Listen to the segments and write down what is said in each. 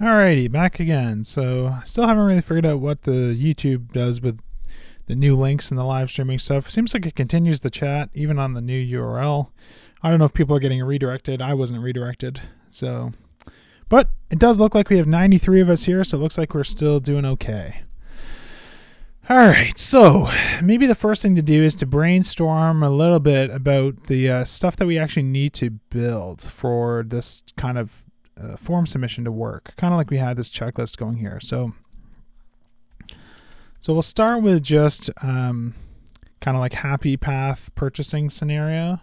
Alrighty, back again. So I still haven't really figured out what the YouTube does with the new links and the live streaming stuff. Seems like it continues the chat even on the new URL. I don't know if people are getting redirected. I wasn't redirected. But it does look like we have 93 of us here, so it looks like we're still doing okay. Alright, so maybe the first thing to do is to brainstorm a little bit about the stuff that we actually need to build for this kind of form submission to work, kind of like we had this checklist going here. So we'll start with just kind of like happy path purchasing scenario,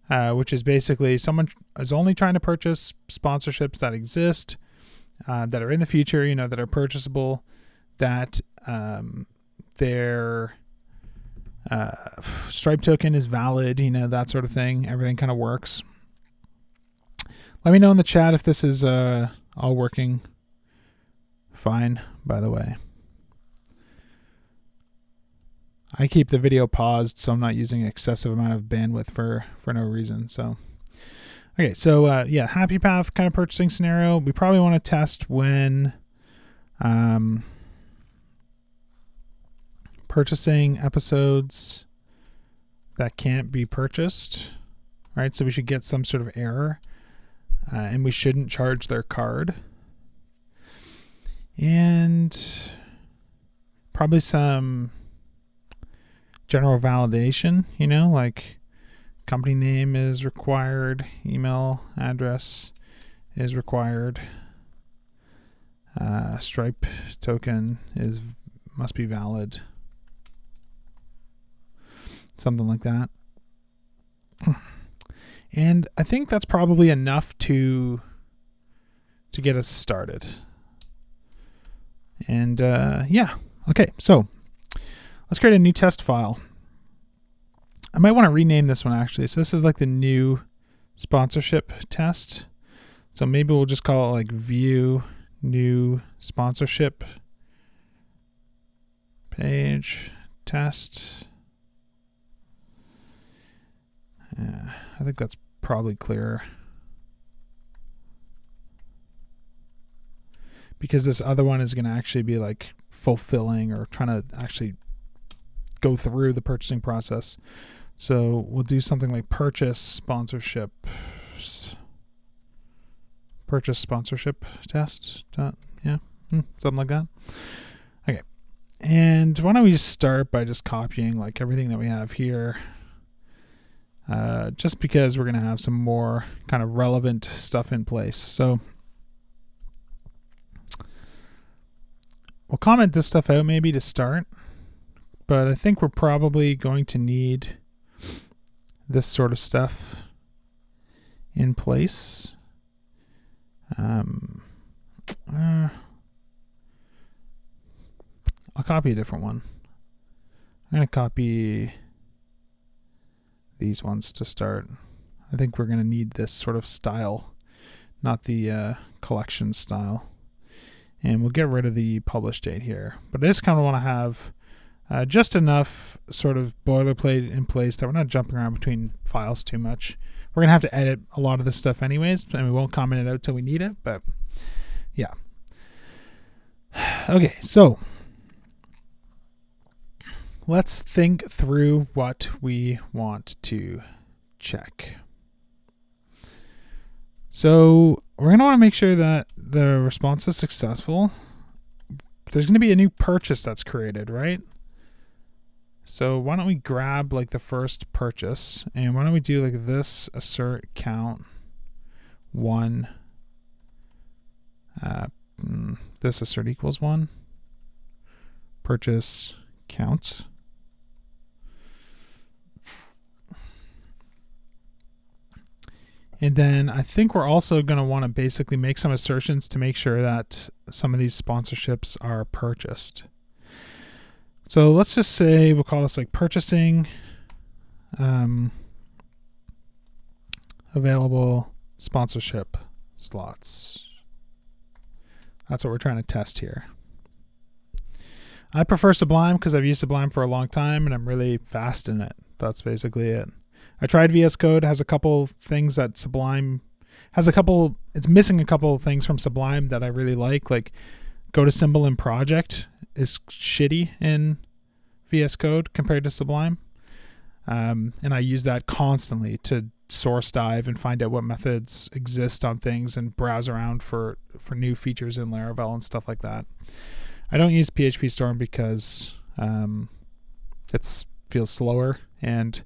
which is basically someone is only trying to purchase sponsorships that exist, that are in the future, that are purchasable, that their Stripe token is valid, that sort of thing. Everything kind of works. Let me know in the chat if this is all working fine, by the way. I keep the video paused so I'm not using an excessive amount of bandwidth for no reason. Okay, so yeah, happy path kind of purchasing scenario. We probably want to test when purchasing episodes that can't be purchased, right? So we should get some sort of error. And we shouldn't charge their card. And probably some general validation, like company name is required, email address is required, Stripe token must be valid, something like that. And I think that's probably enough to get us started. And yeah, okay, so let's create a new test file. I might want to rename this one actually. So this is like the new sponsorship test. So maybe we'll just call it like view new sponsorship page test. Yeah, I think that's probably clearer. Because this other one is going to actually be like fulfilling or trying to actually go through the purchasing process. So we'll do something like purchase sponsorship test. Yeah, something like that. Okay. And why don't we just start by just copying like everything that we have here. Just because we're going to have some more kind of relevant stuff in place. So we'll comment this stuff out maybe to start, but I think we're probably going to need this sort of stuff in place. I'll copy a different one. I'm going to copy these ones to start. I think we're going to need this sort of style, not the collection style. And we'll get rid of the publish date here. But I just kind of want to have just enough sort of boilerplate in place that we're not jumping around between files too much. We're going to have to edit a lot of this stuff anyways, and we won't comment it out till we need it, but yeah. Okay, so let's think through what we want to check. So we're going to want to make sure that the response is successful. There's going to be a new purchase that's created, right? So why don't we grab like the first purchase, and why don't we do like this assert count 1, this assert equals 1, purchase count. And then I think we're also going to want to basically make some assertions to make sure that some of these sponsorships are purchased. So let's just say we'll call this like purchasing available sponsorship slots. That's what we're trying to test here. I prefer Sublime because I've used Sublime for a long time and I'm really fast in it. That's basically it. I tried VS Code. It has a couple things that Sublime has a couple. It's missing a couple of things from Sublime that I really like go to symbol in project is shitty in VS Code compared to Sublime. And I use that constantly to source dive and find out what methods exist on things and browse around for new features in Laravel and stuff like that. I don't use PHP Storm because it feels slower and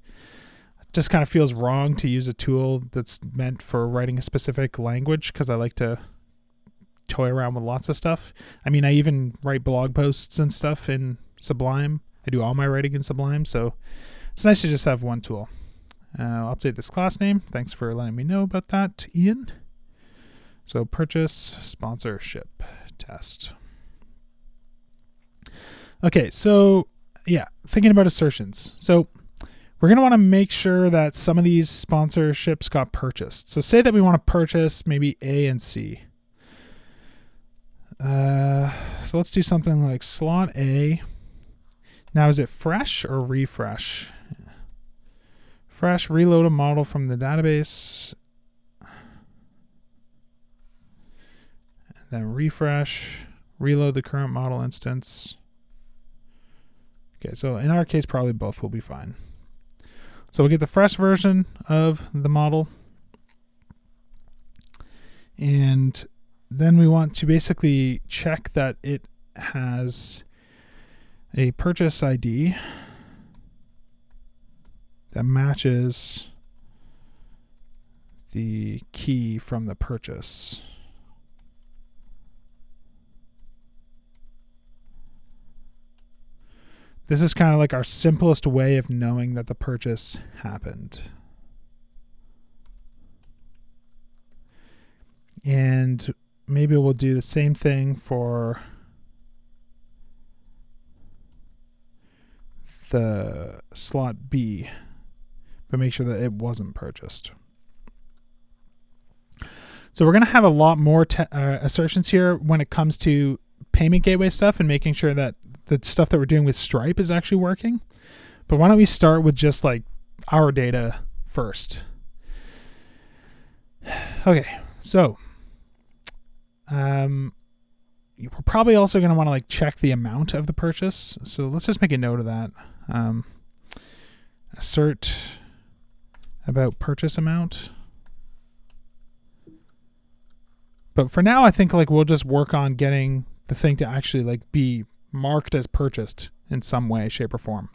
just kind of feels wrong to use a tool that's meant for writing a specific language, because I like to toy around with lots of stuff. I mean, I even write blog posts and stuff in Sublime. I do all my writing in Sublime, so it's nice to just have one tool. I'll update this class name. Thanks for letting me know about that, Ian. So purchase sponsorship test. Okay, so yeah, thinking about assertions. So we're going to want to make sure that some of these sponsorships got purchased. So say that we want to purchase maybe A and C. So let's do something like slot A. Now, is it fresh or refresh? Fresh, reload a model from the database. And then refresh, reload the current model instance. Okay, so in our case, probably both will be fine. So we'll get the fresh version of the model. And then we want to basically check that it has a purchase ID that matches the key from the purchase. This is kind of like our simplest way of knowing that the purchase happened. And maybe we'll do the same thing for the slot B, but make sure that it wasn't purchased. So we're going to have a lot more assertions here when it comes to payment gateway stuff and making sure that the stuff that we're doing with Stripe is actually working. But why don't we start with just like our data first? Okay, so we're probably also going to want to like check the amount of the purchase. So let's just make a note of that. Assert about purchase amount. But for now, I think like we'll just work on getting the thing to actually like be marked as purchased in some way, shape, or form.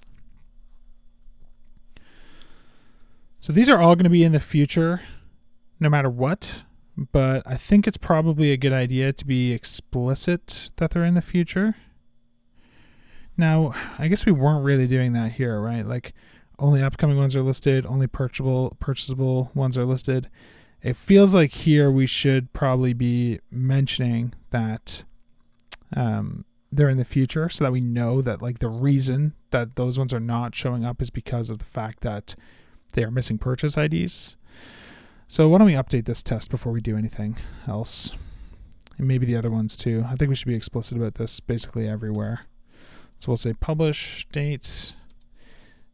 So these are all going to be in the future, no matter what. But I think it's probably a good idea to be explicit that they're in the future. Now, I guess we weren't really doing that here, right? Like only upcoming ones are listed, only purchasable ones are listed. It feels like here we should probably be mentioning that they're in the future, so that we know that like the reason that those ones are not showing up is because of the fact that they are missing purchase IDs. So why don't we update this test before we do anything else? And maybe the other ones too. I think we should be explicit about this basically everywhere. So we'll say publish date,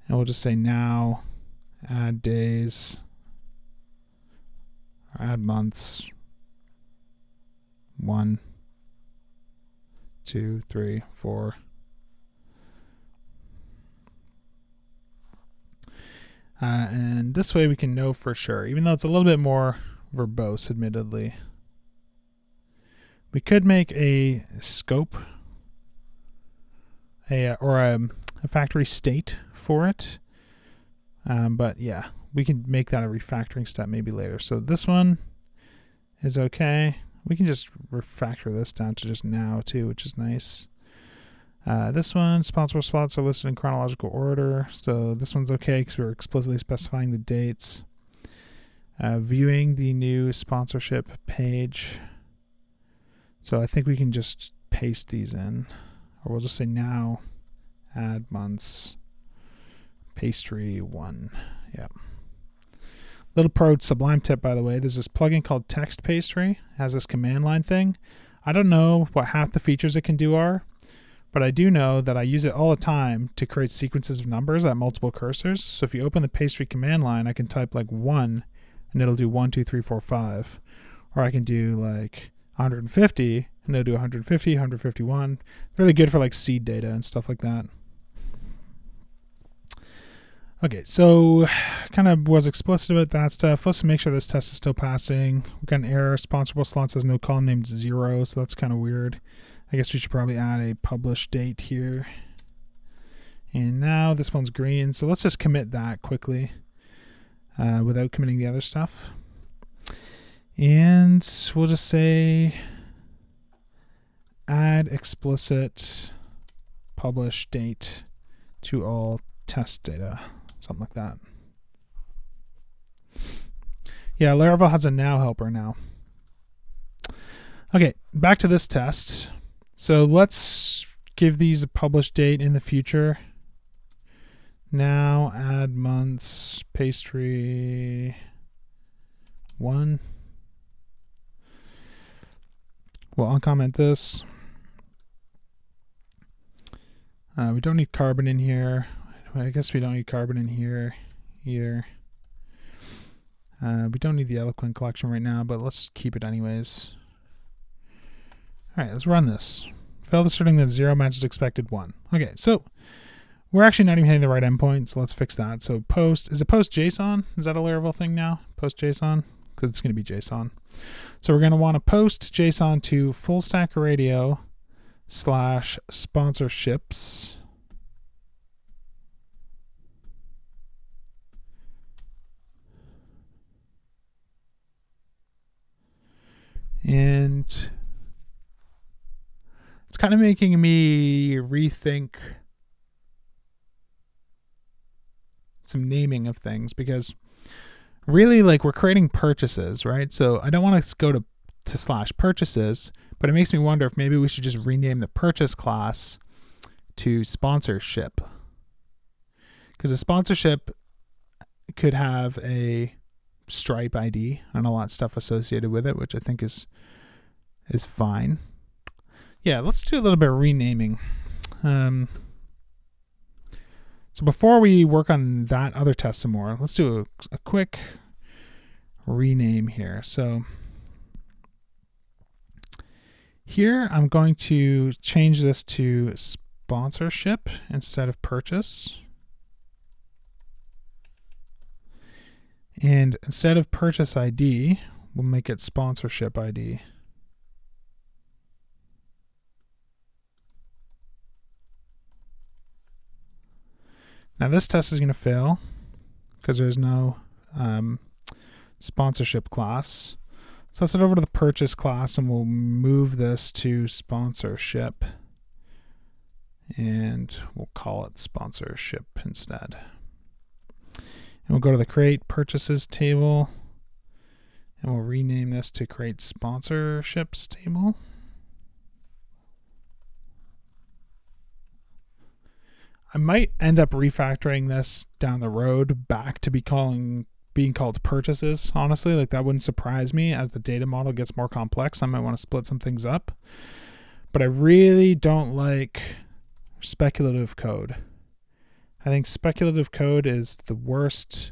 and we'll just say now, add days, or add months, 1, 2, 3, 4. And this way we can know for sure, even though it's a little bit more verbose, admittedly. We could make a scope or a factory state for it. But yeah, we can make that a refactoring step maybe later. So this one is okay. We can just refactor this down to just now too, which is nice. This one, sponsor slots are listed in chronological order. So this one's okay because we're explicitly specifying the dates. Viewing the new sponsorship page. So I think we can just paste these in, or we'll just say now, add months, pastry 1. Yeah. Little pro Sublime tip, by the way. There's this plugin called Text Pastry. It has this command line thing. I don't know what half the features it can do are, but I do know that I use it all the time to create sequences of numbers at multiple cursors. So if you open the Pastry command line, I can type like 1, and it'll do 1, 2, 3, 4, 5. Or I can do like 150 and it'll do 150, 151. Really good for like seed data and stuff like that. Okay, so kind of was explicit about that stuff. Let's make sure this test is still passing. We've got an error. Sponsorable slots has no column named 0, so that's kind of weird. I guess we should probably add a publish date here. And now this one's green, so let's just commit that quickly without committing the other stuff. And we'll just say add explicit publish date to all test data. Something like that. Yeah, Laravel has a now helper now. Okay, back to this test. So let's give these a publish date in the future. Now add months, pastry 1. We'll uncomment this. We don't need carbon in here. I guess we don't need carbon in here either. We don't need the eloquent collection right now, but let's keep it anyways. All right, let's run this. Failed asserting that 0 matches expected 1. Okay, so we're actually not even hitting the right endpoint, so let's fix that. So post, is it post JSON? Is that a Laravel thing now? Post JSON? Because it's going to be JSON. So we're going to want to post JSON to fullstackradio/sponsorships. And it's kind of making me rethink some naming of things, because really, like, we're creating purchases, right? So I don't want to go to /purchases, but it makes me wonder if maybe we should just rename the purchase class to sponsorship, because a sponsorship could have a Stripe ID and a lot of stuff associated with it, which I think is fine. Yeah, let's do a little bit of renaming. So before we work on that other test some more, let's do a quick rename here. So here I'm going to change this to sponsorship instead of purchase. And instead of purchase ID, we'll make it sponsorship ID. Now this test is going to fail because there's no sponsorship class. So let's head over to the purchase class and we'll move this to sponsorship. And we'll call it sponsorship instead. And we'll go to the create purchases table and we'll rename this to create sponsorships table. I might end up refactoring this down the road back to being called purchases. Honestly, like, that wouldn't surprise me. As the data model gets more complex, I might want to split some things up. But I really don't like speculative code. I think speculative code is the worst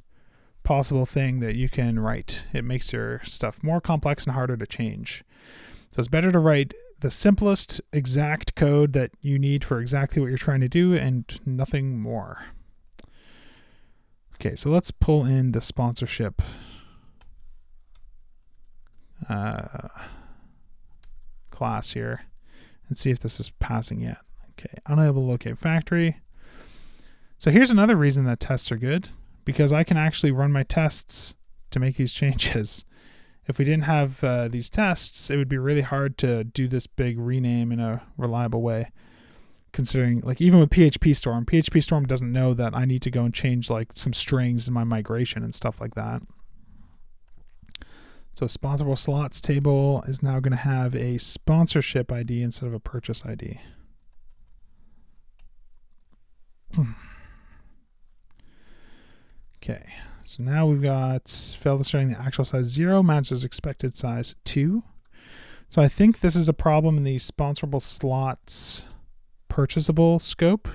possible thing that you can write. It makes your stuff more complex and harder to change. So it's better to write the simplest exact code that you need for exactly what you're trying to do and nothing more. Okay, so let's pull in the sponsorship class here and see if this is passing yet. Okay, unable to locate factory. So here's another reason that tests are good, because I can actually run my tests to make these changes. If we didn't have these tests, it would be really hard to do this big rename in a reliable way, considering, like, even with PHP Storm doesn't know that I need to go and change like some strings in my migration and stuff like that. So sponsorable slots table is now going to have a sponsorship ID instead of a purchase ID. Okay, so now we've got failed asserting the actual size 0 matches expected size 2. So I think this is a problem in the sponsorable slots purchasable scope.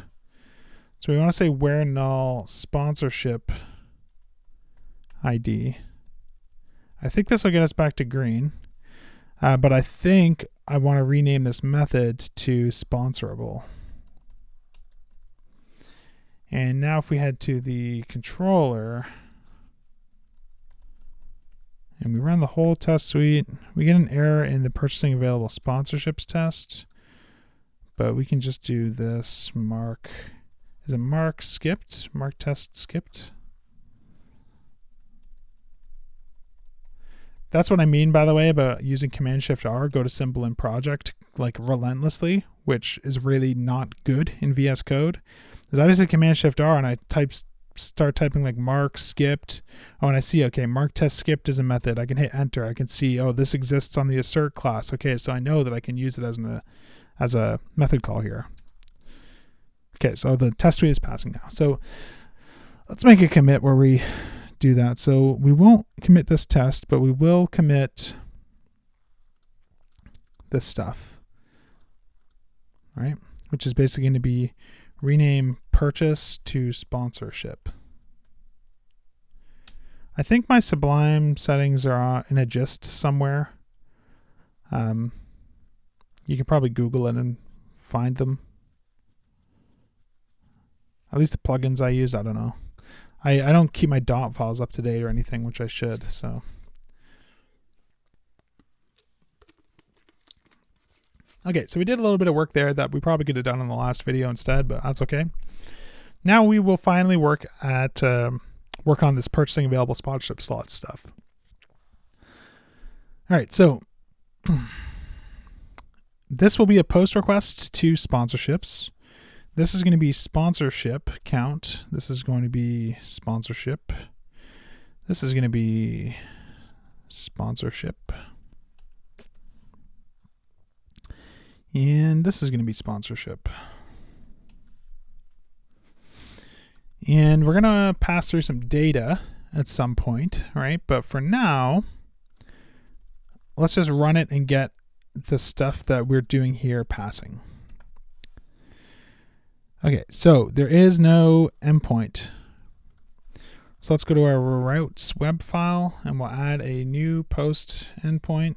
So we want to say where null sponsorship ID. I think this will get us back to green. But I think I want to rename this method to sponsorable. And now if we head to the controller and we run the whole test suite, we get an error in the purchasing available sponsorships test. But we can just do this mark. Is it mark skipped? Mark test skipped? That's what I mean, by the way, about using Command-Shift-R, go to symbol in project, like relentlessly, which is really not good in VS Code. Because I just hit Command-Shift-R and I start typing like mark skipped. Oh, and I see, okay, mark test skipped is a method. I can hit enter. I can see, oh, this exists on the assert class. Okay, so I know that I can use it as a method call here. Okay, so the test suite is passing now. So let's make a commit where we do that. So we won't commit this test, but we will commit this stuff, right? Which is basically going to be rename purchase to sponsorship. I think my Sublime settings are in a gist somewhere. You can probably Google it and find them. At least the plugins I use, I don't know. I don't keep my dot files up to date or anything, which I should. So, okay, so we did a little bit of work there that we probably could have done in the last video instead, but that's okay. Now we will finally work on this purchasing available sponsorship slots stuff. All right, so this will be a post request to sponsorships. This is going to be sponsorship count. This is going to be sponsorship. This is going to be sponsorship. And this is going to be sponsorship. And we're going to pass through some data at some point, right? But for now, let's just run it and get the stuff that we're doing here passing. Okay, so there is no endpoint. So let's go to our routes web file and we'll add a new post endpoint,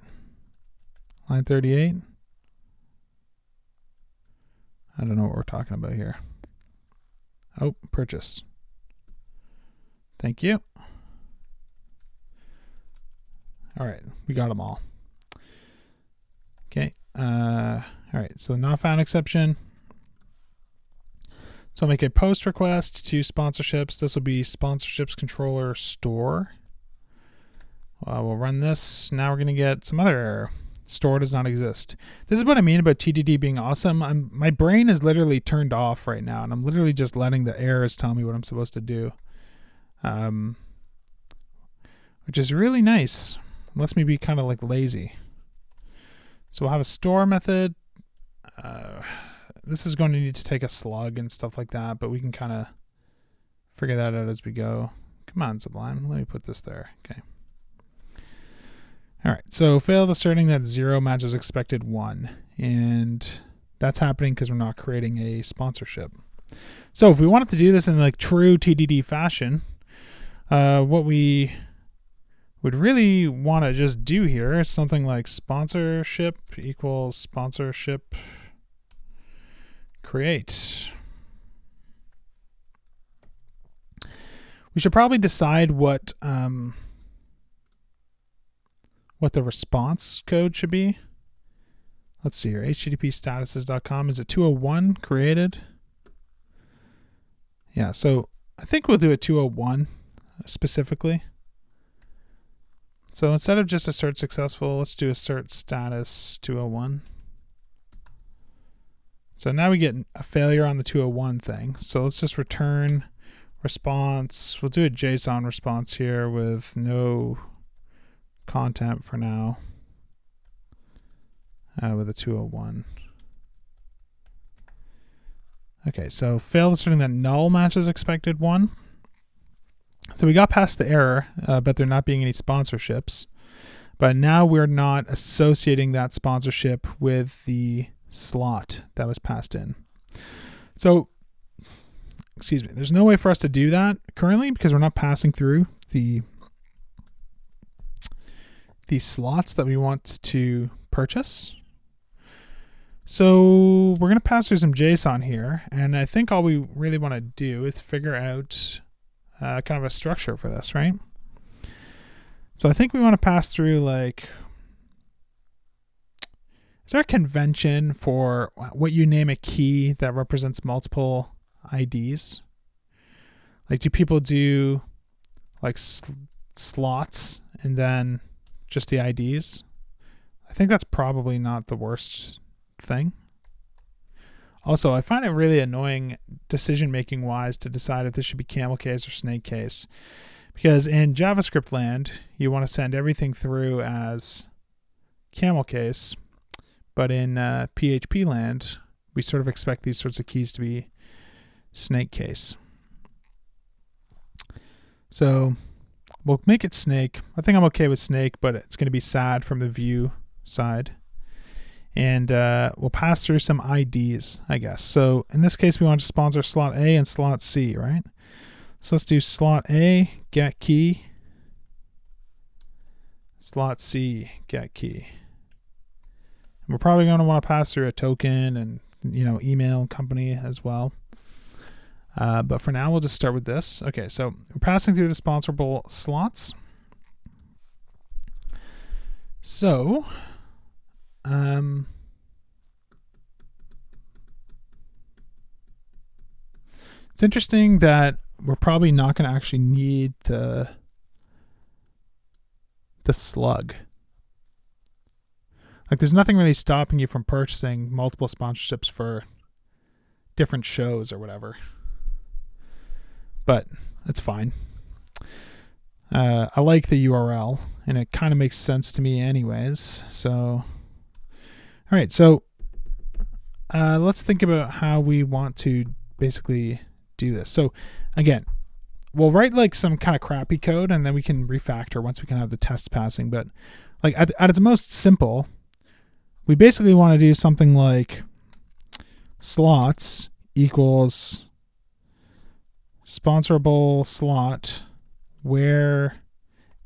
line 38. I don't know what we're talking about here. Oh, purchase. Thank you. All right, we got them all. Okay, all right, so not found exception. So I'll make a post request to sponsorships. This will be sponsorships controller store. We'll run this. Now we're going to get some other error. Store does not exist. This is what I mean about TDD being awesome. My brain is literally turned off right now, and I'm literally just letting the errors tell me what I'm supposed to do, which is really nice. It lets me be kind of like lazy. So we'll have a store method. This is going to need to take a slug and stuff like that, but we can kind of figure that out as we go. Come on, Sublime. Let me put this there. Okay. All right. So failed asserting that 0 matches expected 1. And that's happening because we're not creating a sponsorship. So if we wanted to do this in like true TDD fashion, what we would really want to just do here is something like sponsorship equals sponsorship create. We should probably decide what the response code should be. Let's see here. http://statuses.com. Is it 201 created? Yeah, so I think we'll do a 201 specifically. So instead of just assert successful, let's do assert status 201. So now we get a failure on the 201 thing. So let's just return response. We'll do a JSON response here with no content for now, with a 201. Okay, so failed asserting that null matches expected 1. So we got past the error, but there not being any sponsorships. But now we're not associating that sponsorship with the slot that was passed in. So, excuse me, there's no way for us to do that currently because we're not passing through the these slots that we want to purchase. So we're going to pass through some JSON here, and I think all we really want to do is figure out kind of a structure for this, right? So I think we want to pass through, like, is there a convention for what you name a key that represents multiple IDs? Like, do people do like slots and then just the IDs? I think that's probably not the worst thing. Also, I find it really annoying decision-making wise to decide if this should be camel case or snake case. Because in JavaScript land, you want to send everything through as camel case. But in PHP land, we sort of expect these sorts of keys to be snake case. So we'll make it snake. I think I'm okay with snake, but it's going to be sad from the view side. And we'll pass through some IDs, I guess. So in this case, we want to sponsor slot A and slot C, right? So let's do slot A, get key. Slot C, get key. And we're probably going to want to pass through a token and, email company as well. But for now, we'll just start with this. Okay, so we're passing through the sponsorable slots. So, it's interesting that we're probably not going to actually need the slug. Like, there's nothing really stopping you from purchasing multiple sponsorships for different shows or whatever. But it's fine. I like the URL, and it kind of makes sense to me anyways. So, all right. So let's think about how we want to basically do this. So again, we'll write like some kind of crappy code, and then we can refactor once we can have the test passing. But like at its most simple, we basically want to do something like slots equals sponsorable slot where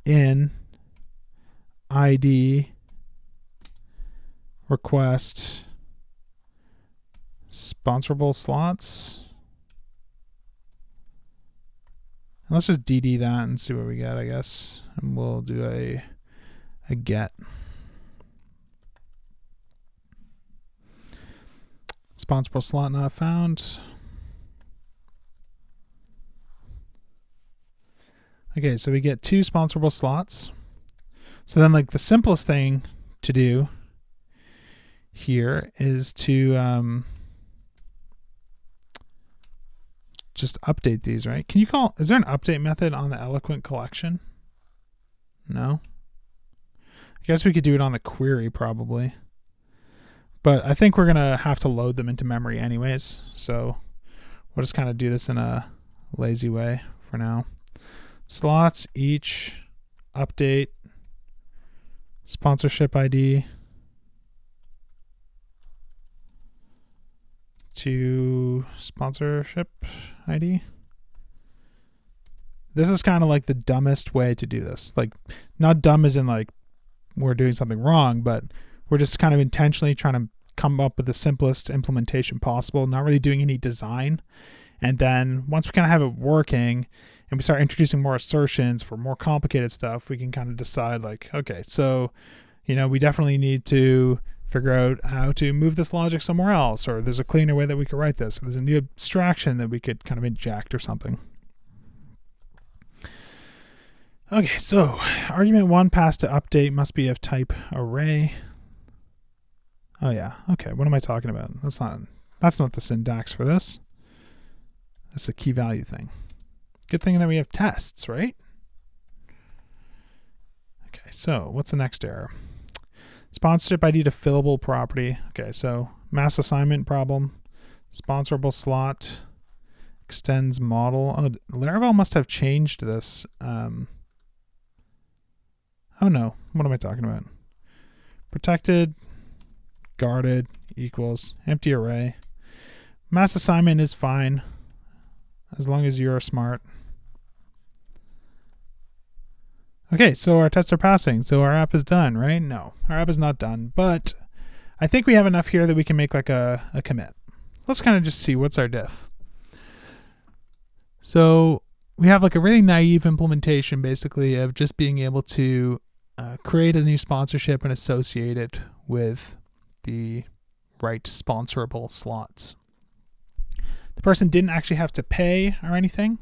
in ID request sponsorable slots. And let's just DD that and see what we get, I guess. And we'll do a get. Sponsorable slot not found. Okay, so we get 2 sponsorable slots. So then, like, the simplest thing to do here is to just update these, right? Is there an update method on the Eloquent collection? No? I guess we could do it on the query probably. But I think we're going to have to load them into memory anyways. So we'll just kind of do this in a lazy way for now. Slots each update sponsorship ID to sponsorship ID. This is kind of like the dumbest way to do this. Like, not dumb as in like we're doing something wrong, but we're just kind of intentionally trying to come up with the simplest implementation possible, not really doing any design. And then once we kind of have it working and we start introducing more assertions for more complicated stuff, we can kind of decide like, okay, so, we definitely need to figure out how to move this logic somewhere else, or there's a cleaner way that we could write this. Or there's a new abstraction that we could kind of inject or something. Okay, so argument 1 passed to update must be of type array. Oh yeah, okay, what am I talking about? That's not the syntax for this. That's a key value thing. Good thing that we have tests, right? Okay, so what's the next error? Sponsorship ID to fillable property. Okay, so mass assignment problem. Sponsorable slot extends model. Oh, Laravel must have changed this. Oh no, what am I talking about? Protected, guarded equals empty array. Mass assignment is fine as long as you're smart. Okay, so our tests are passing. So our app is done, right? No, our app is not done. But I think we have enough here that we can make like a commit. Let's kind of just see what's our diff. So we have like a really naive implementation basically of just being able to create a new sponsorship and associate it with the right sponsorable slots. The person didn't actually have to pay or anything.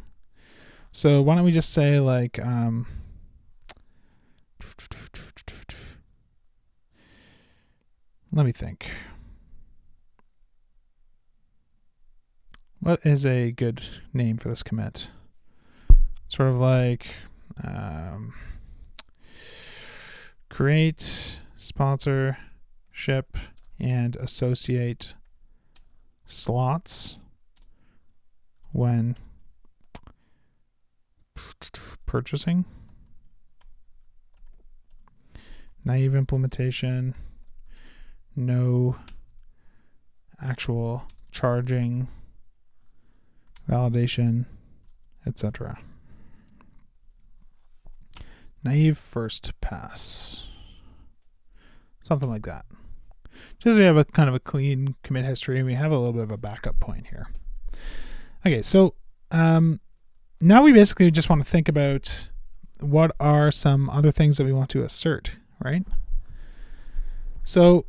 So why don't we just say like, let me think. What is a good name for this commit? Sort of like create sponsorship and associate slots when purchasing. Naive implementation, no actual charging, validation, etc. Naive first pass. Something like that. Just so we have a kind of a clean commit history and we have a little bit of a backup point here. Okay, so now we basically just want to think about what are some other things that we want to assert, right? So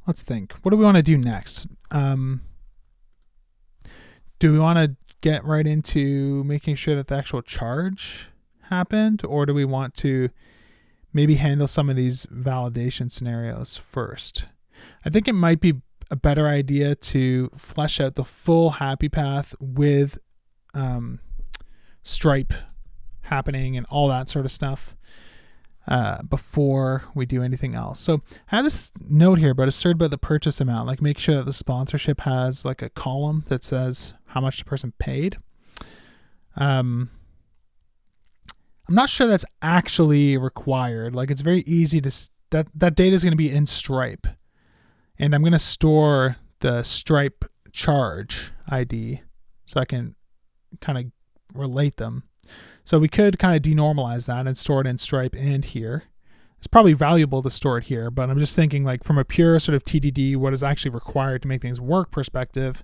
let's think. What do we want to do next? Do we want to get right into making sure that the actual charge happened, or do we want to maybe handle some of these validation scenarios first? I think it might be a better idea to flesh out the full happy path with Stripe happening and all that sort of stuff before we do anything else. So I have this note here about assert about the purchase amount, like make sure that the sponsorship has like a column that says how much the person paid. I'm not sure that's actually required. Like it's very easy to, that data is going to be in Stripe, and I'm going to store the Stripe charge ID so I can kind of relate them. So we could kind of denormalize that and store it in Stripe and here. It's probably valuable to store it here, but I'm just thinking like from a pure sort of TDD, what is actually required to make things work perspective,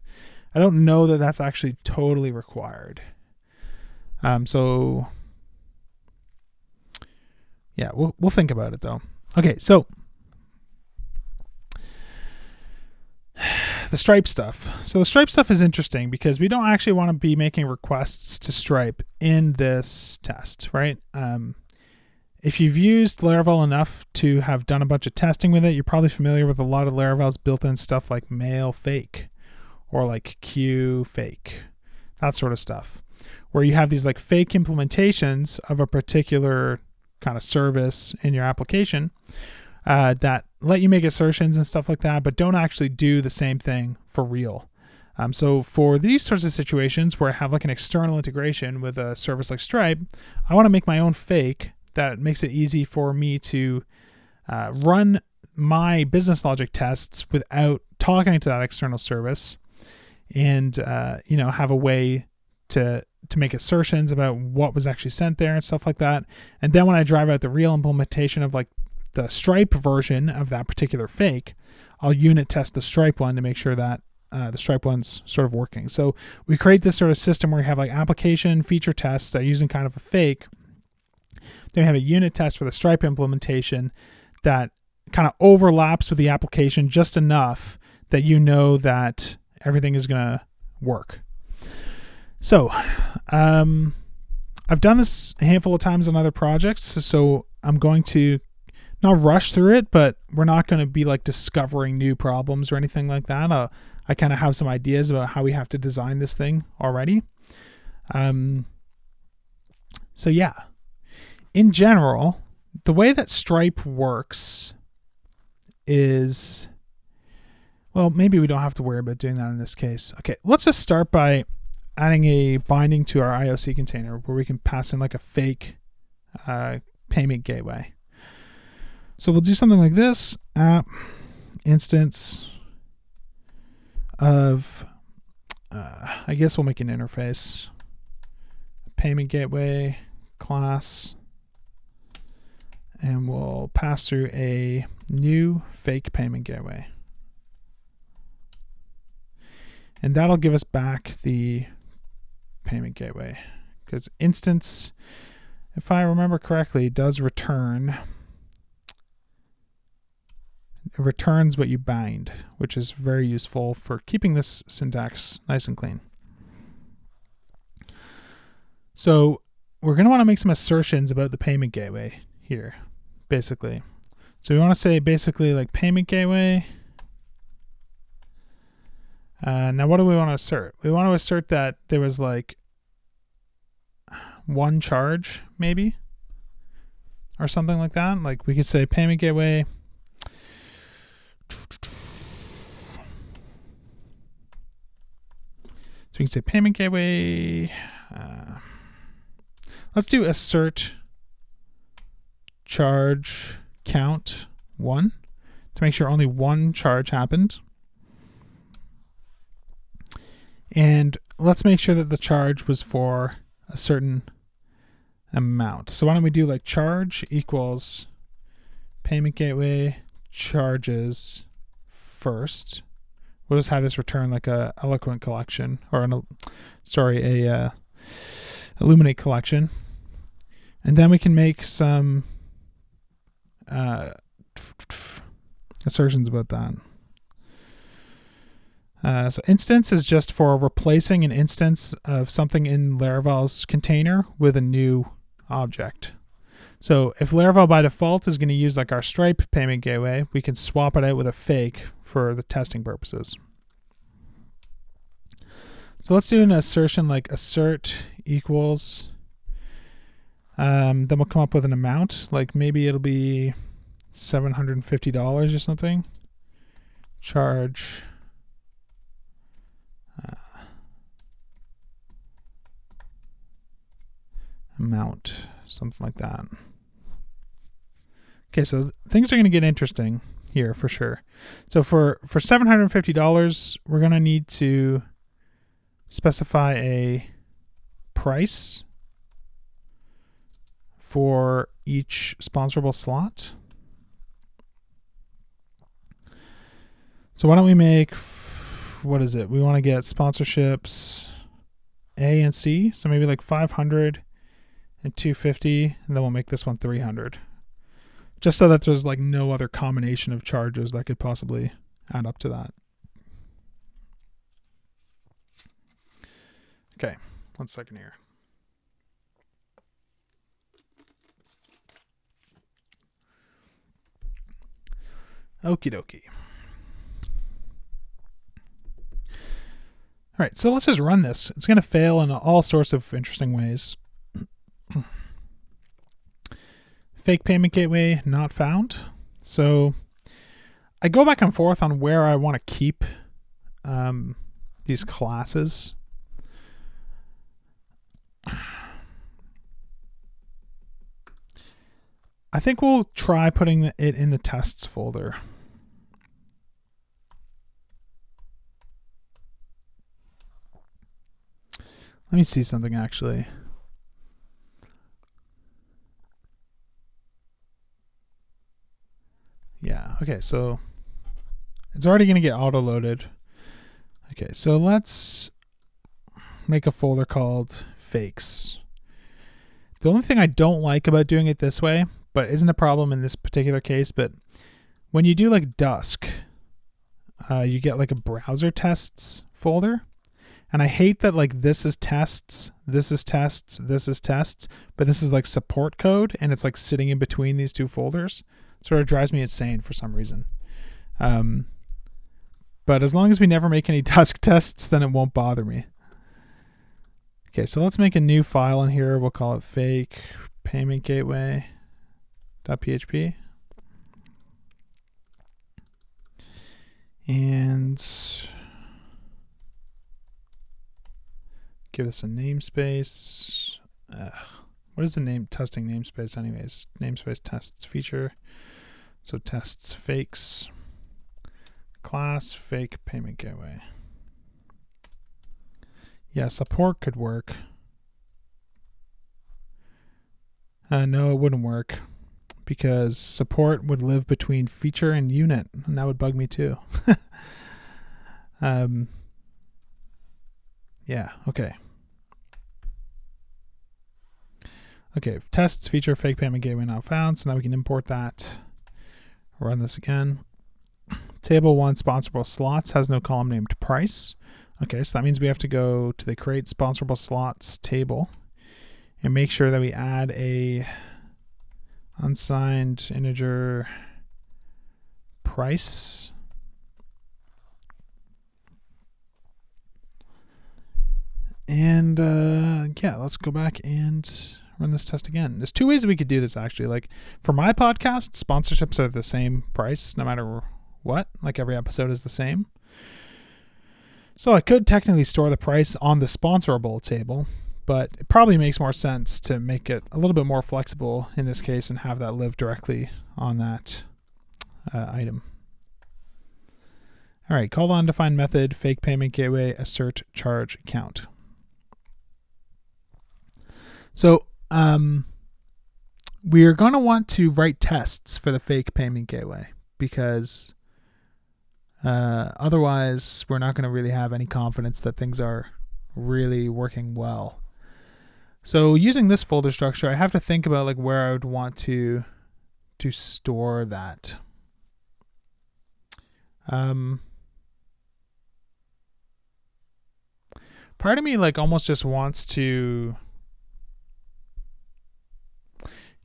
I don't know that that's actually totally required. So yeah, we'll think about it though. Okay, so the Stripe stuff. So the Stripe stuff is interesting because we don't actually want to be making requests to Stripe in this test, right? If you've used Laravel enough to have done a bunch of testing with it, you're probably familiar with a lot of Laravel's built-in stuff like mail fake or like queue fake, that sort of stuff, where you have these like fake implementations of a particular kind of service in your application that let you make assertions and stuff like that, but don't actually do the same thing for real. So for these sorts of situations where I have like an external integration with a service like Stripe, I want to make my own fake that makes it easy for me to run my business logic tests without talking to that external service, and have a way to make assertions about what was actually sent there and stuff like that. And then when I drive out the real implementation of like the Stripe version of that particular fake, I'll unit test the Stripe one to make sure that the Stripe one's sort of working. So we create this sort of system where you have like application feature tests that are using kind of a fake. Then we have a unit test for the Stripe implementation that kind of overlaps with the application just enough that you know that everything is going to work. So I've done this a handful of times on other projects, so I'm going to not rush through it, but we're not going to be like discovering new problems or anything like that. I kind of have some ideas about how we have to design this thing already. So yeah, in general, the way that Stripe works is, well, maybe we don't have to worry about doing that in this case. Okay, let's just start by adding a binding to our IOC container where we can pass in like a fake payment gateway. So we'll do something like this: app instance of I guess we'll make an interface. Payment gateway class. And we'll pass through a new fake payment gateway. And that'll give us back the payment gateway. Because instance, if I remember correctly, does return. It returns what you bind, which is very useful for keeping this syntax nice and clean. So we're going to want to make some assertions about the payment gateway here, basically. So we want to say basically like payment gateway. Now what do we want to assert? We want to assert that there was like one charge maybe or something like that. Like we could say payment gateway. So we can say payment gateway. Let's do assert charge count 1 to make sure only one charge happened. And let's make sure that the charge was for a certain amount. So why don't we do like charge equals payment gateway charges first. We'll just have this return like a eloquent collection or a illuminate collection. And then we can make some assertions about that. So instance is just for replacing an instance of something in Laravel's container with a new object. So if Laravel by default is going to use like our Stripe payment gateway, we can swap it out with a fake for the testing purposes. So let's do an assertion like assert equals, then we'll come up with an amount, like maybe it'll be $750 or something. Charge amount, something like that. Okay, so things are going to get interesting here for sure. So for $750, we're going to need to specify a price for each sponsorable slot. So why don't we make, what is it? We want to get sponsorships A and C. So maybe like 500 and 250, and then we'll make this one 300. Just so that there's like no other combination of charges that could possibly add up to that. Okay, 1 second here. Okie dokie. All right, so let's just run this. It's going to fail in all sorts of interesting ways. Fake payment gateway not found. So I go back and forth on where I want to keep these classes. I think we'll try putting it in the tests folder. Let me see something actually. Yeah, okay, so it's already going to get auto-loaded. Okay, so let's make a folder called fakes. The only thing I don't like about doing it this way, but isn't a problem in this particular case, but when you do like Dusk, you get like a browser tests folder. And I hate that like this is tests, this is tests, this is tests, but this is like support code and it's like sitting in between these two folders. Sort of drives me insane for some reason. But as long as we never make any Dusk tests, then it won't bother me. Okay, so let's make a new file in here. We'll call it fake payment gateway.php. And give this a namespace. What is the name testing namespace anyways? Namespace tests feature. So tests fakes. Class fake payment gateway. Yeah, support could work. No, it wouldn't work because support would live between feature and unit, and that would bug me too. Yeah, okay. Okay, tests feature fake payment gateway not found, so now we can import that. Run this again. Table 1 sponsorable slots has no column named price. Okay, so that means we have to go to the create sponsorable slots table and make sure that we add a unsigned integer price. And yeah, let's go back and run this test again. There's two ways that we could do this actually. Like for my podcast, sponsorships are the same price no matter what. Like every episode is the same. So I could technically store the price on the sponsorable table, but it probably makes more sense to make it a little bit more flexible in this case and have that live directly on that item. All right, call the undefined method, fake payment gateway, assert charge count. So we are going to want to write tests for the fake payment gateway because otherwise we're not going to really have any confidence that things are really working well. So using this folder structure, I have to think about like where I would want to store that. Part of me like almost just wants to,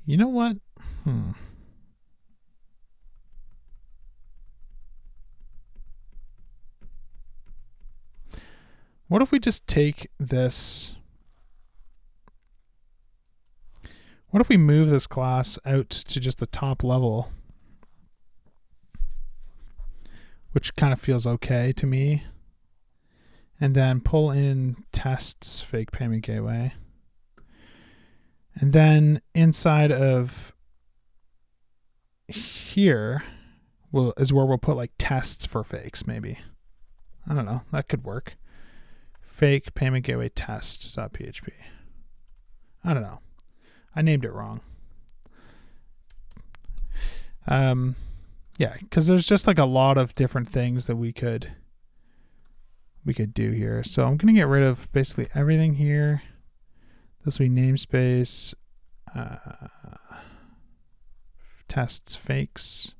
you know what? What if we just take this? What if we move this class out to just the top level, which kind of feels okay to me, and then pull in tests fake payment gateway. And then inside of here is where we'll put like tests for fakes maybe. I don't know, that could work. Fake payment gateway test.php. I don't know. I named it wrong. Yeah, because there's just like a lot of different things that we could do here. So I'm going to get rid of basically everything here. This will be namespace, tests fakes.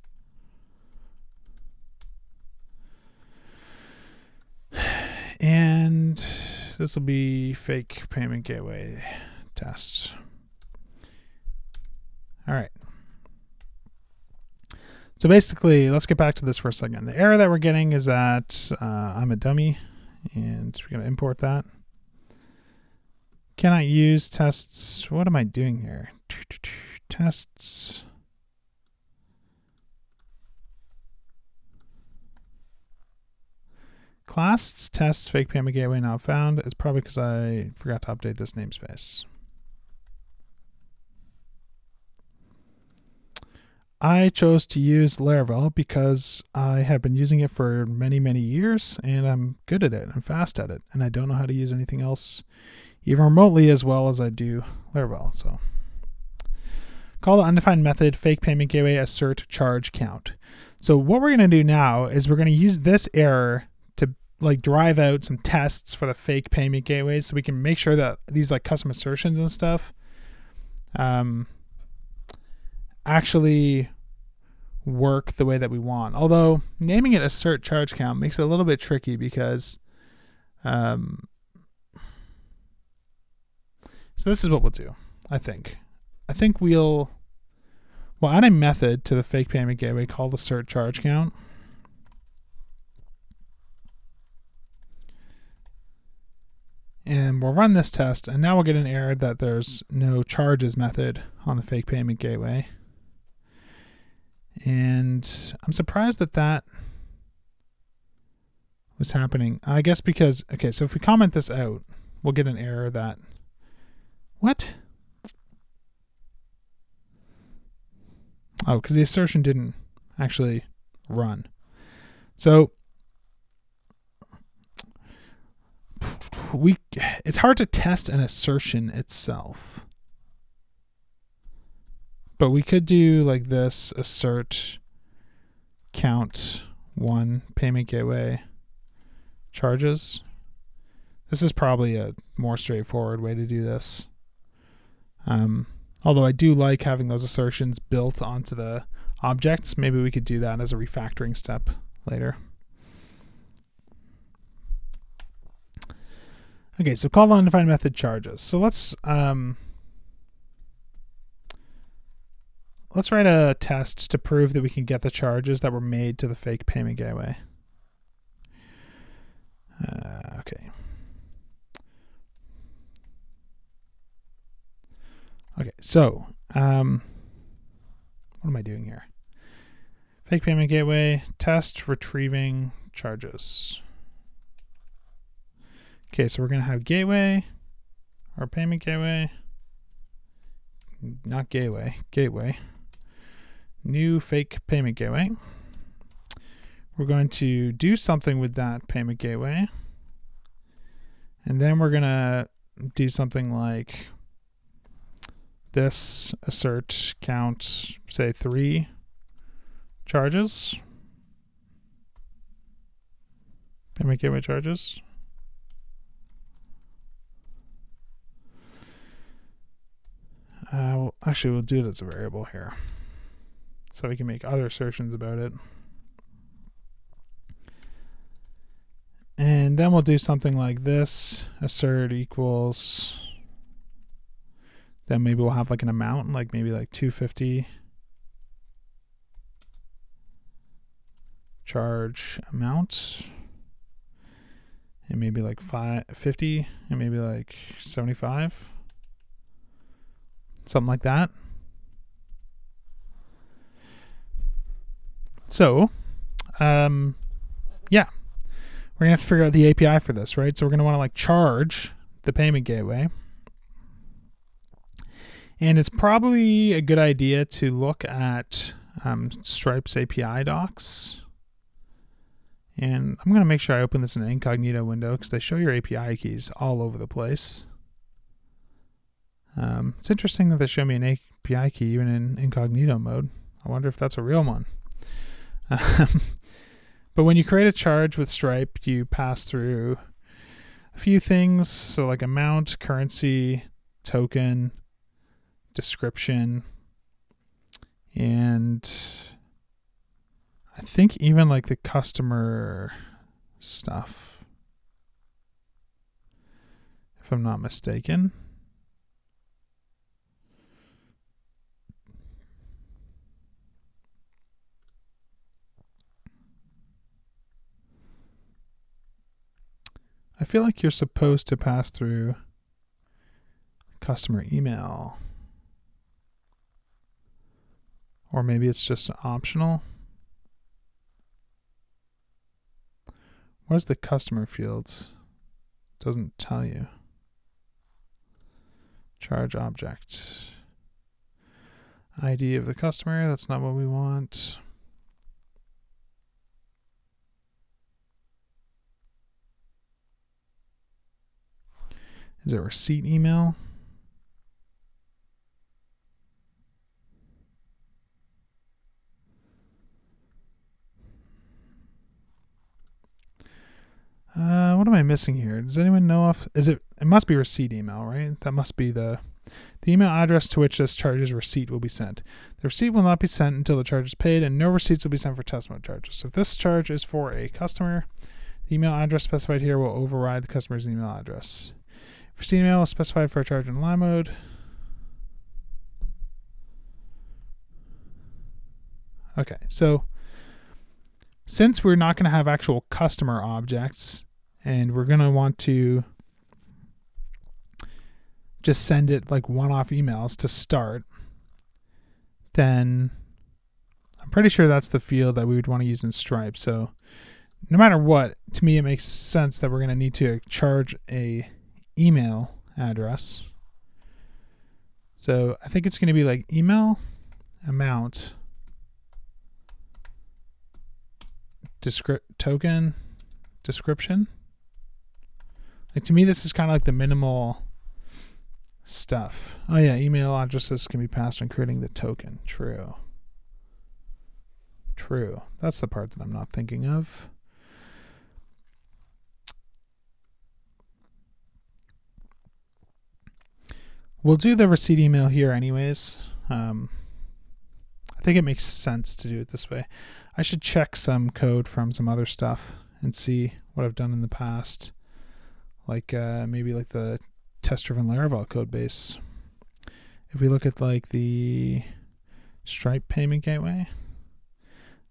And this will be fake payment gateway test. All right. So basically, let's get back to this for a second. The error that we're getting is that I'm a dummy, and we're going to import that. Cannot use tests. What am I doing here? Tests. Class tests fake payment gateway not found. It's probably because I forgot to update this namespace. I chose to use Laravel because I have been using it for many, many years, and I'm good at it. I'm fast at it, and I don't know how to use anything else even remotely as well as I do Laravel. So call the undefined method fake payment gateway assert charge count. So what we're going to do now is we're going to use this error to like drive out some tests for the fake payment gateways so we can make sure that these like custom assertions and stuff actually work the way that we want. Although naming it assert charge count makes it a little bit tricky because so this is what we'll do. I think we'll add a method to the fake payment gateway called assert charge count. And we'll run this test, and now we'll get an error that there's no charges method on the fake payment gateway. And I'm surprised that that was happening. I guess because, okay, so if we comment this out, we'll get an error that, what? Oh, because the assertion didn't actually run. So it's hard to test an assertion itself. But we could do like this: assert count 1 payment gateway charges. This is probably a more straightforward way to do this. Although I do like having those assertions built onto the objects. Maybe we could do that as a refactoring step later. Okay, so call the undefined method charges. So let's write a test to prove that we can get the charges that were made to the fake payment gateway. Okay. Okay, so what am I doing here? Fake payment gateway, test retrieving charges. Okay, so we're going to have gateway, or payment gateway, not gateway, gateway, new fake payment gateway. We're going to do something with that payment gateway, and then we're going to do something like this: assert count, say 3 charges, payment gateway charges. Actually, we'll do it as a variable here, so we can make other assertions about it. And then we'll do something like this: assert equals, then maybe we'll have like an amount, like maybe like 250 charge amount, and maybe like 50, and maybe like 75, something like that. So yeah, we're gonna have to figure out the API for this, right? So we're gonna want to like charge the payment gateway, and it's probably a good idea to look at Stripe's API docs. And I'm going to make sure I open this in an incognito window because they show your API keys all over the place. It's interesting that they show me an API key even in incognito mode. I wonder if that's a real one. But when you create a charge with Stripe, you pass through a few things. So like amount, currency, token, description, and I think even like the customer stuff, if I'm not mistaken. I feel like you're supposed to pass through customer email, or maybe it's just optional. Where's the customer field? Doesn't tell you. Charge object. ID of the customer, that's not what we want. Is it receipt email? What am I missing here? Does anyone know if it must be receipt email, right? That must be the email address to which this charge's receipt will be sent. The receipt will not be sent until the charge is paid, and no receipts will be sent for test mode charges. So if this charge is for a customer, the email address specified here will override the customer's email address. If receipt email is specified for a charge in line mode, okay, so since we're not going to have actual customer objects, and we're going to want to just send it like one-off emails to start, then I'm pretty sure that's the field that we would want to use in Stripe. So no matter what, to me it makes sense that we're going to need to charge a email address. So I think it's going to be like email amount token description. Like, to me, this is kind of like the minimal stuff. Oh yeah, email addresses can be passed when creating the token. True. That's the part that I'm not thinking of. We'll do the receipt email here anyways. I think it makes sense to do it this way. I should check some code from some other stuff and see what I've done in the past. Like maybe like the test-driven Laravel code base. If we look at like the Stripe payment gateway,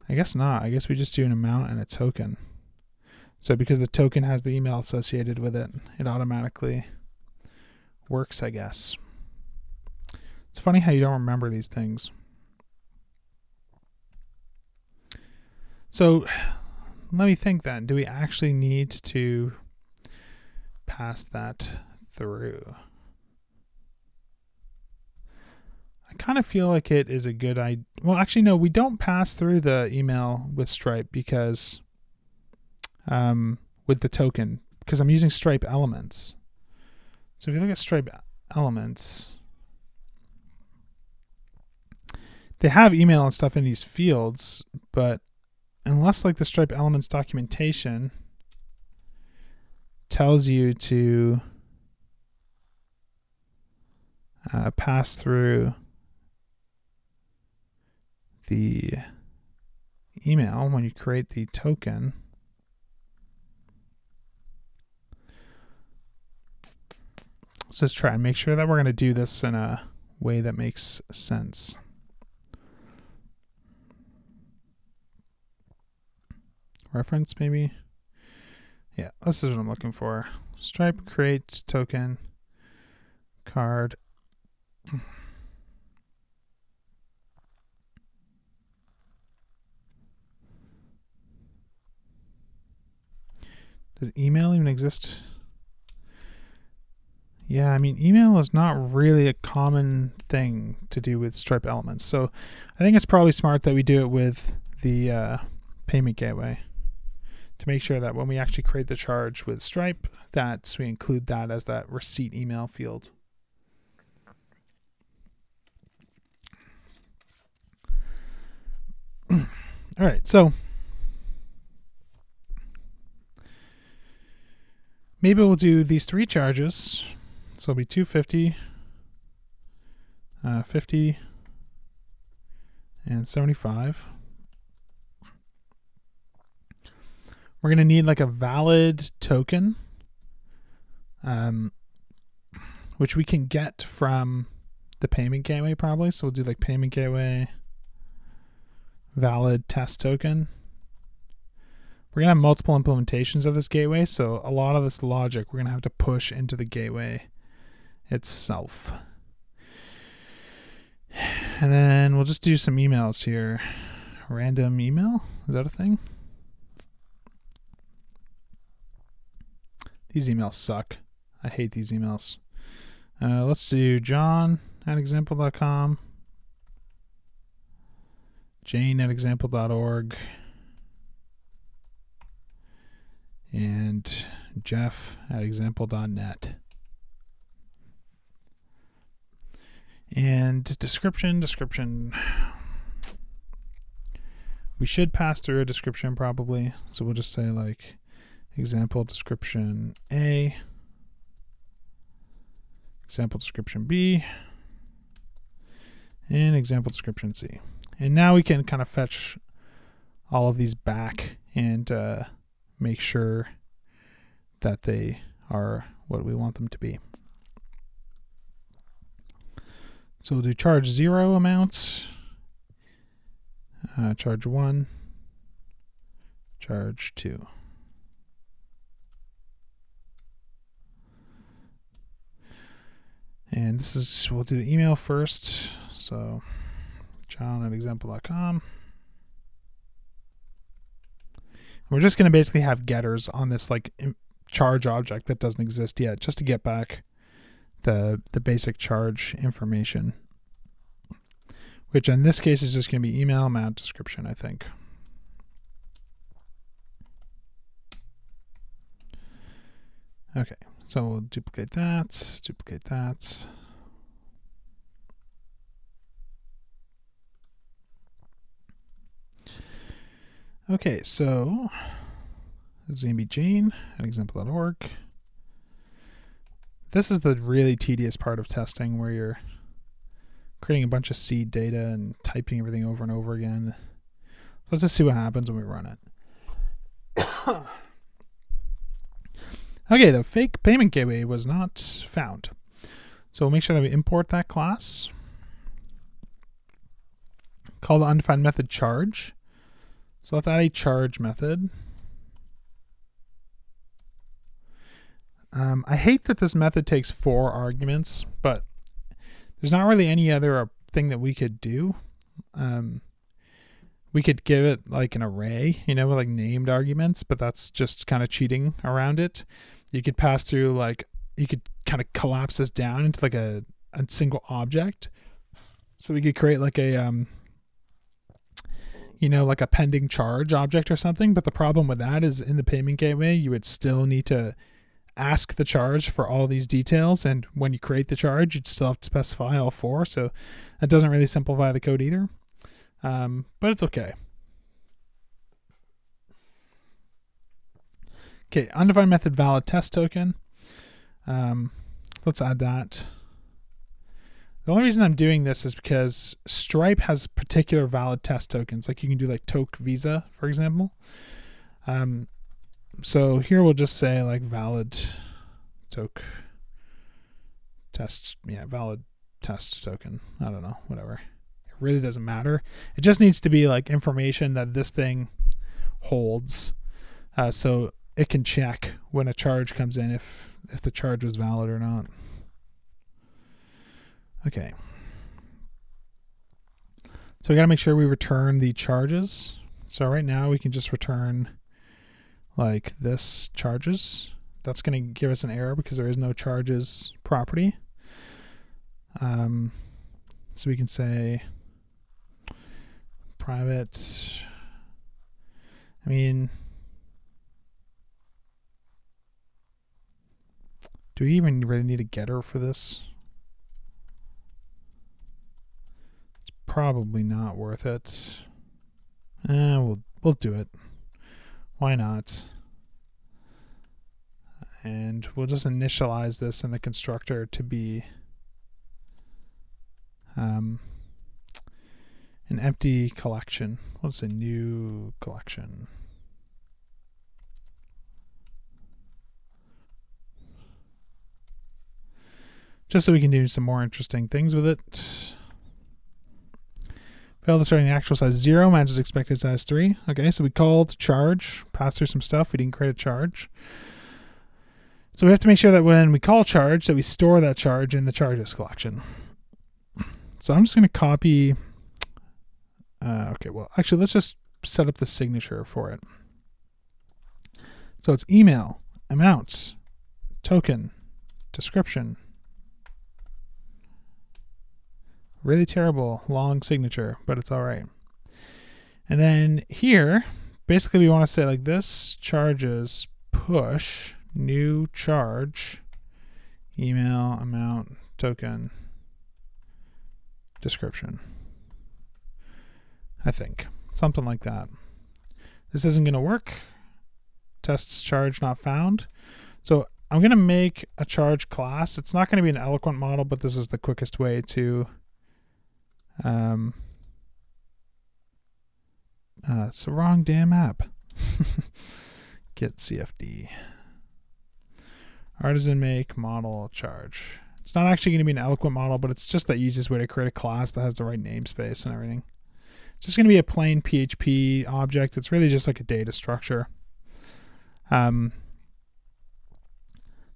I guess not. I guess we just do an amount and a token. So because the token has the email associated with it, it automatically works, I guess. It's funny how you don't remember these things. So let me think then. Do we actually need to pass that through? I kind of feel like it is a good idea. Well, actually, no, we don't pass through the email with Stripe because with the token, because I'm using Stripe Elements. So if you look at Stripe Elements, they have email and stuff in these fields, but unless like the Stripe Elements documentation tells you to pass through the email when you create the token. So let's try and make sure that we're going to do this in a way that makes sense. Reference maybe? Yeah, this is what I'm looking for. Stripe create token card. Does email even exist? Yeah, I mean, email is not really a common thing to do with Stripe Elements. So I think it's probably smart that we do it with the payment gateway to make sure that when we actually create the charge with Stripe, that we include that as that receipt email field. All right, so maybe we'll do these three charges. So it'll be 250, 50, and 75. We're going to need like a valid token, which we can get from the payment gateway probably. So we'll do like payment gateway, valid test token. We're going to have multiple implementations of this gateway. So a lot of this logic we're going to have to push into the gateway itself. And then we'll just do some emails here. Random email, is that a thing? These emails suck. I hate these emails. Let's do john@example.com, jane@example.org, and jeff@example.net. And description. We should pass through a description probably. So we'll just say like example description A, example description B, and example description C. And now we can kind of fetch all of these back and make sure that they are what we want them to be. So we'll do charge 0 amounts, charge 1, charge 2. And this is, we'll do the email first. So john@example.com. We're just going to basically have getters on this like charge object that doesn't exist yet, just to get back the basic charge information, which in this case is just going to be email amount description, I think. Okay, So we'll duplicate that, duplicate that. Okay, so this is going to be Jane at example.org. This is the really tedious part of testing, where you're creating a bunch of seed data and typing everything over and over again. So let's just see what happens when we run it. Okay, the fake payment gateway was not found. So we'll make sure that we import that class. Call the undefined method charge. So let's add a charge method. I hate that this method takes 4 arguments, but there's not really any other thing that we could do. We could give it like an array, with like named arguments, but that's just kind of cheating around it. You could pass through you could kind of collapse this down into like a single object. So we could create like a, like a pending charge object or something. But the problem with that is in the payment gateway, you would still need to ask the charge for all these details. And when you create the charge, you'd still have to specify all 4. So that doesn't really simplify the code either. But it's okay. Okay, undefined method valid test token. Let's add that. The only reason I'm doing this is because Stripe has particular valid test tokens. Like you can do like Toke Visa, for example. So here we'll just say like valid toke test. Yeah, valid test token. I don't know, whatever. It really doesn't matter. It just needs to be like information that this thing holds. So it can check when a charge comes in if the charge was valid or not. Okay. So we got to make sure we return the charges. So right now we can just return like this charges. That's going to give us an error because there is no charges property. So we can say private. I mean, do we even really need a getter for this? It's probably not worth it. We'll do it. Why not? And we'll just initialize this in the constructor to be an empty collection. We'll say new collection. Just so we can do some more interesting things with it. Failed to start the actual size 0, matches expected size 3. Okay, so we called charge, passed through some stuff. We didn't create a charge. So we have to make sure that when we call charge, that we store that charge in the charges collection. So I'm just going to copy. Okay, well, actually, let's just set up the signature for it. So it's email, amount, token, description. Really terrible long signature, but it's all right. And then here, basically we want to say like this, charges push new charge, email, amount, token, description. I think something like that. This isn't going to work. Tests charge not found. So I'm going to make a charge class. It's not going to be an eloquent model, but this is the quickest way to it's the wrong damn app. Get CFD. Artisan make model charge. It's not actually going to be an eloquent model, but it's just the easiest way to create a class that has the right namespace and everything. It's just going to be a plain PHP object. It's really just like a data structure.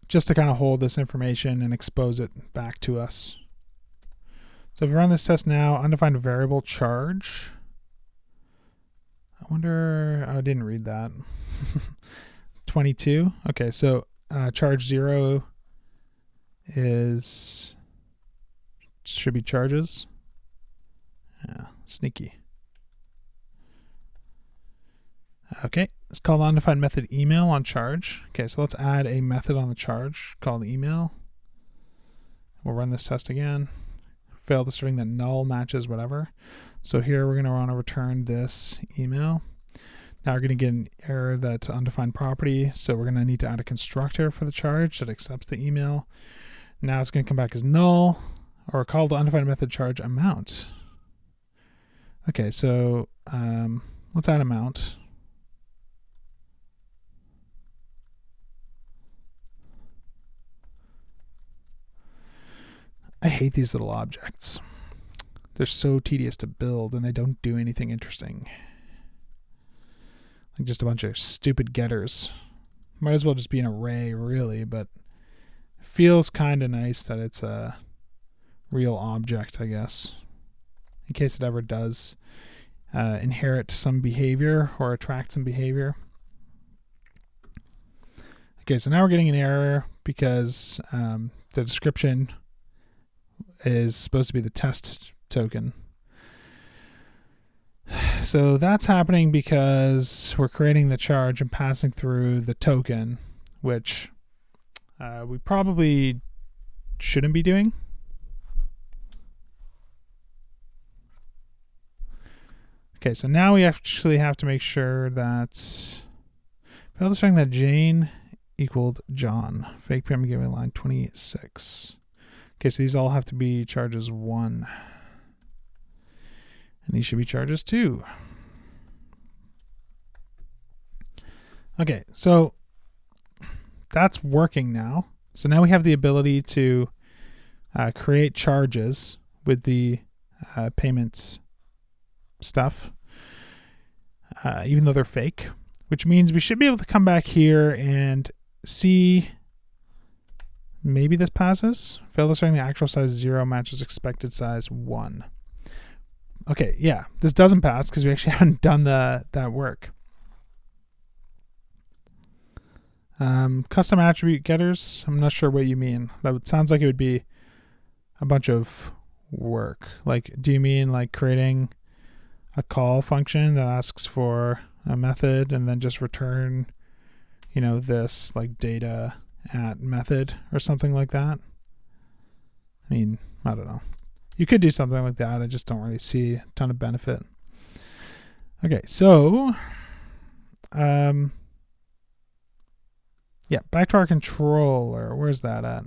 Just to kind of hold this information and expose it back to us. So if we run this test now, undefined variable charge. I wonder, I didn't read that. 22. Okay, so charge 0 should be charges. Yeah, sneaky. Okay, It's called undefined method email on charge. Okay, so let's add a method on the charge called email. We'll run this test again. Failed the string that null matches whatever. So here we're going to want to return this email. Now we're going to get an error that's undefined property. So we're going to need to add a constructor for the charge that accepts the email. Now it's going to come back as null, or called undefined method charge amount. Okay, so let's add amount. I hate these little objects. They're so tedious to build and they don't do anything interesting. Like just a bunch of stupid getters. Might as well just be an array, really, but it feels kind of nice that it's a real object, I guess, in case it ever does inherit some behavior or attract some behavior. Okay, so now we're getting an error because the description is supposed to be the test token. So that's happening because we're creating the charge and passing through the token, which we probably shouldn't be doing. Okay, so now we actually have to make sure that failed the string that Jane equaled John. Fake payment gateway line 26. Okay, so these all have to be charges 1. And these should be charges 2. Okay, so that's working now. So now we have the ability to create charges with the payments stuff, even though they're fake, which means we should be able to come back here and see. Maybe this passes. Fail to string the actual size 0 matches expected size 1. Okay, yeah, this doesn't pass because we actually haven't done that work. Custom attribute getters. I'm not sure what you mean. That sounds like it would be a bunch of work. Like, do you mean like creating a call function that asks for a method and then just return, this like data at method or something like that? I mean, I don't know. You could do something like that. I just don't really see a ton of benefit. Okay, so yeah, back to our controller. Where's that at?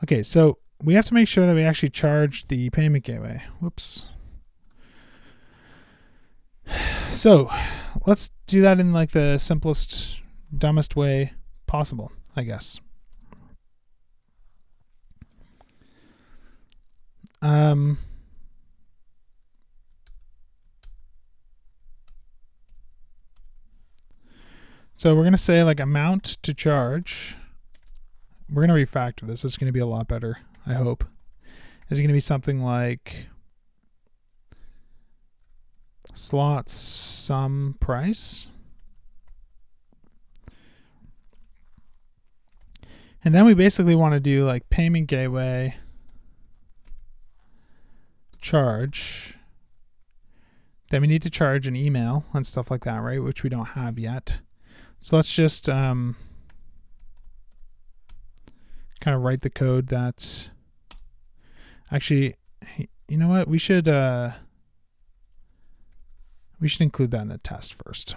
Okay, so we have to make sure that we actually charge the payment gateway. Whoops. So let's do that in like the simplest, dumbest way possible, I guess. So we're going to say like amount to charge. We're going to refactor this. It's going to be a lot better, I hope. Is it going to be something like slots sum price? And then we basically want to do like payment gateway charge. Then we need to charge an email and stuff like that, right? Which we don't have yet. So let's just kind of write the code that actually, you know what? We should include that in the test first.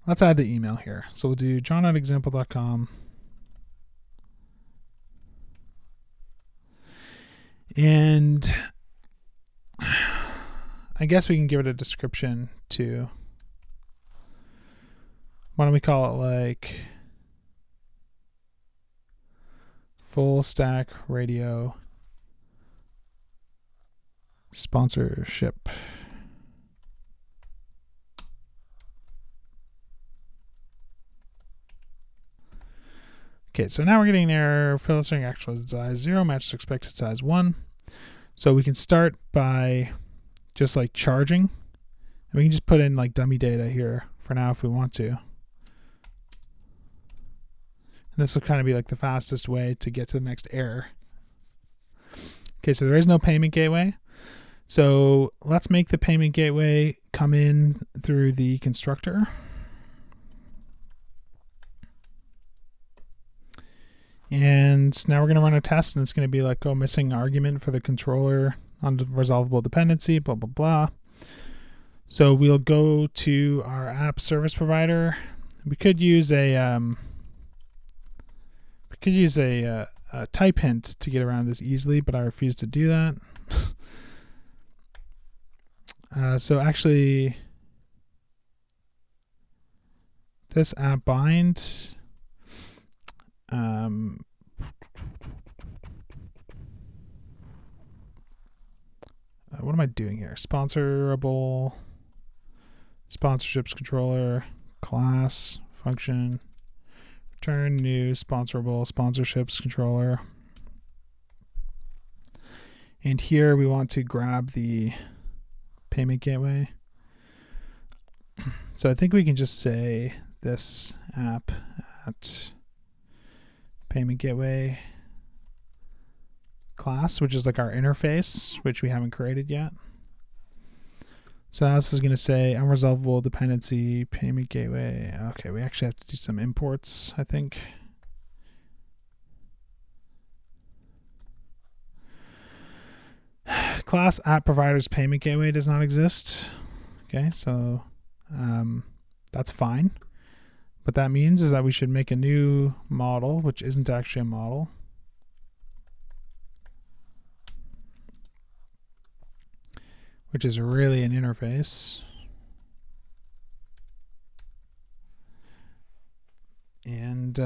Let's add the email here. So we'll do john@example.com. And I guess we can give it a description too. Why don't we call it like full stack radio sponsorship. Okay, so now we're getting there. Fill string actual size 0 matches expected size 1. So we can start by just like charging. And we can just put in like dummy data here for now if we want to. And this will kind of be like the fastest way to get to the next error. Okay, so there is no payment gateway. So let's make the payment gateway come in through the constructor. And now we're going to run a test, and it's going to be like, missing argument for the controller on resolvable dependency, blah, blah, blah. So we'll go to our app service provider. We could use a type hint to get around this easily, but I refuse to do that. So actually, this app bind. What am I doing here? Sponsorable, sponsorships controller, class, function, return new sponsorable sponsorships controller. And here we want to grab the payment gateway. So I think we can just say this app at payment gateway class, which is like our interface, which we haven't created yet. So now this is going to say unresolvable dependency payment gateway. Okay, we actually have to do some imports, I think. Class app providers payment gateway does not exist. Okay, so that's fine. What that means is that we should make a new model, which isn't actually a model. Which is really an interface. And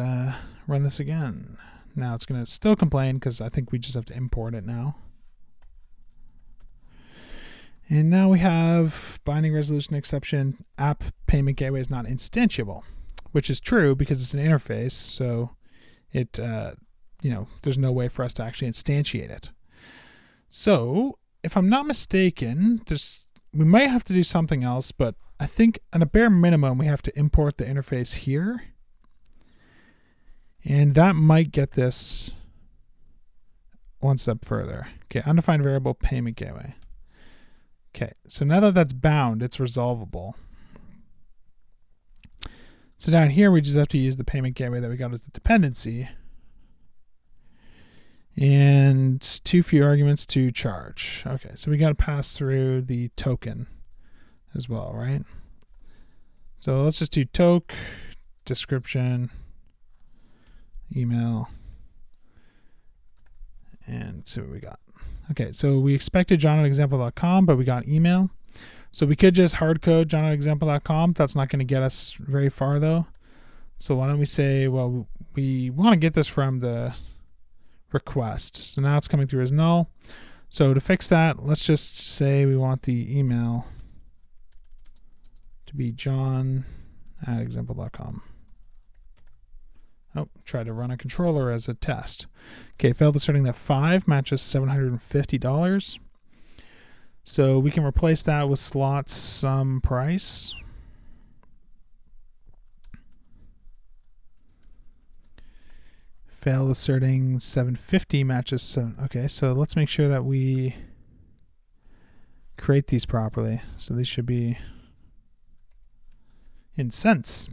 run this again. Now it's going to still complain because I think we just have to import it now. And now we have binding resolution exception. App payment gateway is not instantiable, which is true because it's an interface. So it, there's no way for us to actually instantiate it. So if I'm not mistaken, we might have to do something else, but I think at a bare minimum, we have to import the interface here. And that might get this one step further. Okay, undefined variable payment gateway. Okay, so now that that's bound, it's resolvable. So down here, we just have to use the payment gateway that we got as the dependency. And too few arguments to charge. Okay, so we got to pass through the token as well, right? So let's just do toke, description, email, and see what we got. Okay, so we expected john@example.com, but we got email. So we could just hard code john@example.com. That's not going to get us very far though. So why don't we say, well, we want to get this from the request. So now it's coming through as null. So to fix that, let's just say we want the email to be john@example.com. Oh, try to run a controller as a test. Okay, failed asserting that 5 matches $750. So we can replace that with slots some price. Failed asserting 750 matches 7. Okay, so let's make sure that we create these properly. So these should be in cents.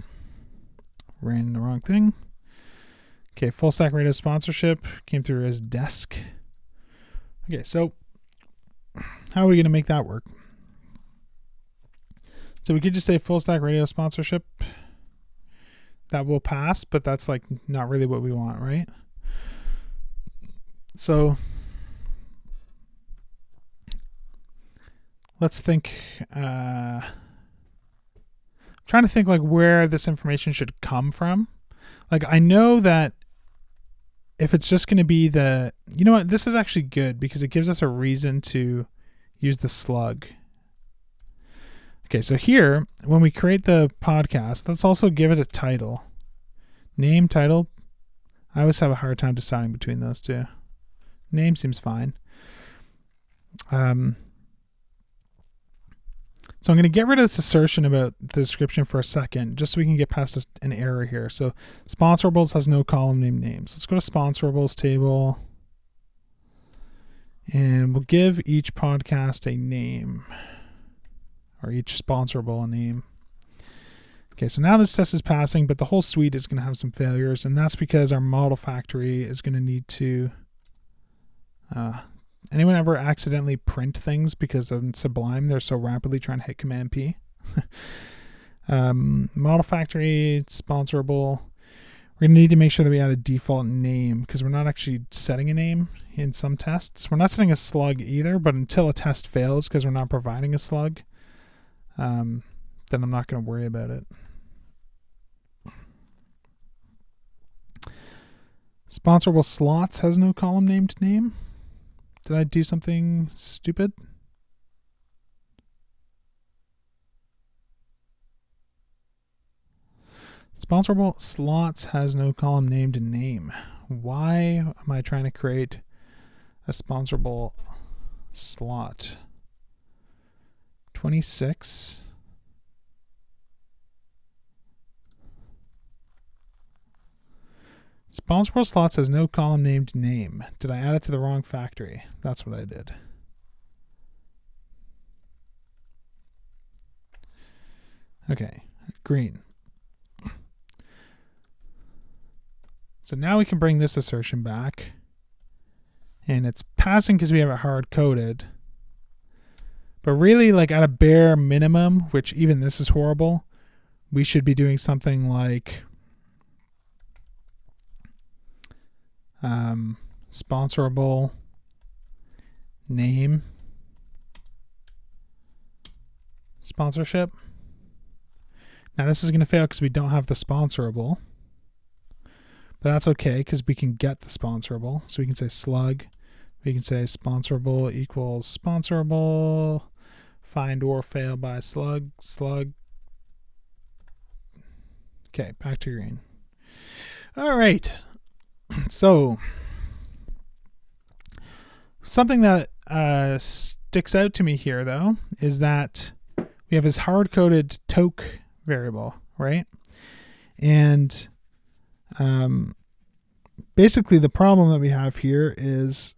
Ran the wrong thing. Okay, full stack radio sponsorship came through as desk. Okay, so how are we going to make that work? So we could just say full stack radio sponsorship. That will pass, but that's like not really what we want, right? So let's think, I'm trying to think like where this information should come from. Like I know that if it's just going to be you know what, this is actually good because it gives us a reason to use the slug. Okay, so here, when we create the podcast, let's also give it a title. Name, title. I always have a hard time deciding between those two. Name seems fine. So I'm going to get rid of this assertion about the description for a second, just so we can get past an error here. So sponsораbles has no column name names. Let's go to sponsораbles table. And we'll give each podcast a name, or each sponsorable a name. Okay, so now this test is passing, but the whole suite is going to have some failures, and that's because our model factory is going to need to... anyone ever accidentally print things because of Sublime? They're so rapidly trying to hit Command P. Model factory, sponsorable. We're going to need to make sure that we add a default name because we're not actually setting a name in some tests. We're not setting a slug either, but until a test fails because we're not providing a slug, then I'm not going to worry about it. Sponsorable slots has no column named name. Did I do something stupid? Sponsorable slots has no column named name. Why am I trying to create a sponsorable slot? 26. Sponsorable slots has no column named name. Did I add it to the wrong factory? That's what I did. Okay, green. So now we can bring this assertion back. And it's passing because we have it hard coded. But really, like at a bare minimum, which even this is horrible, we should be doing something like sponsorable name sponsorship. Now this is going to fail because we don't have the sponsorable. But that's okay because we can get the sponsorable. So we can say slug. We can say sponsorable equals sponsorable. Find or fail by slug. Slug. Okay, back to green. All right. So something that sticks out to me here, though, is that we have this hard-coded toke variable, right? And basically the problem that we have here is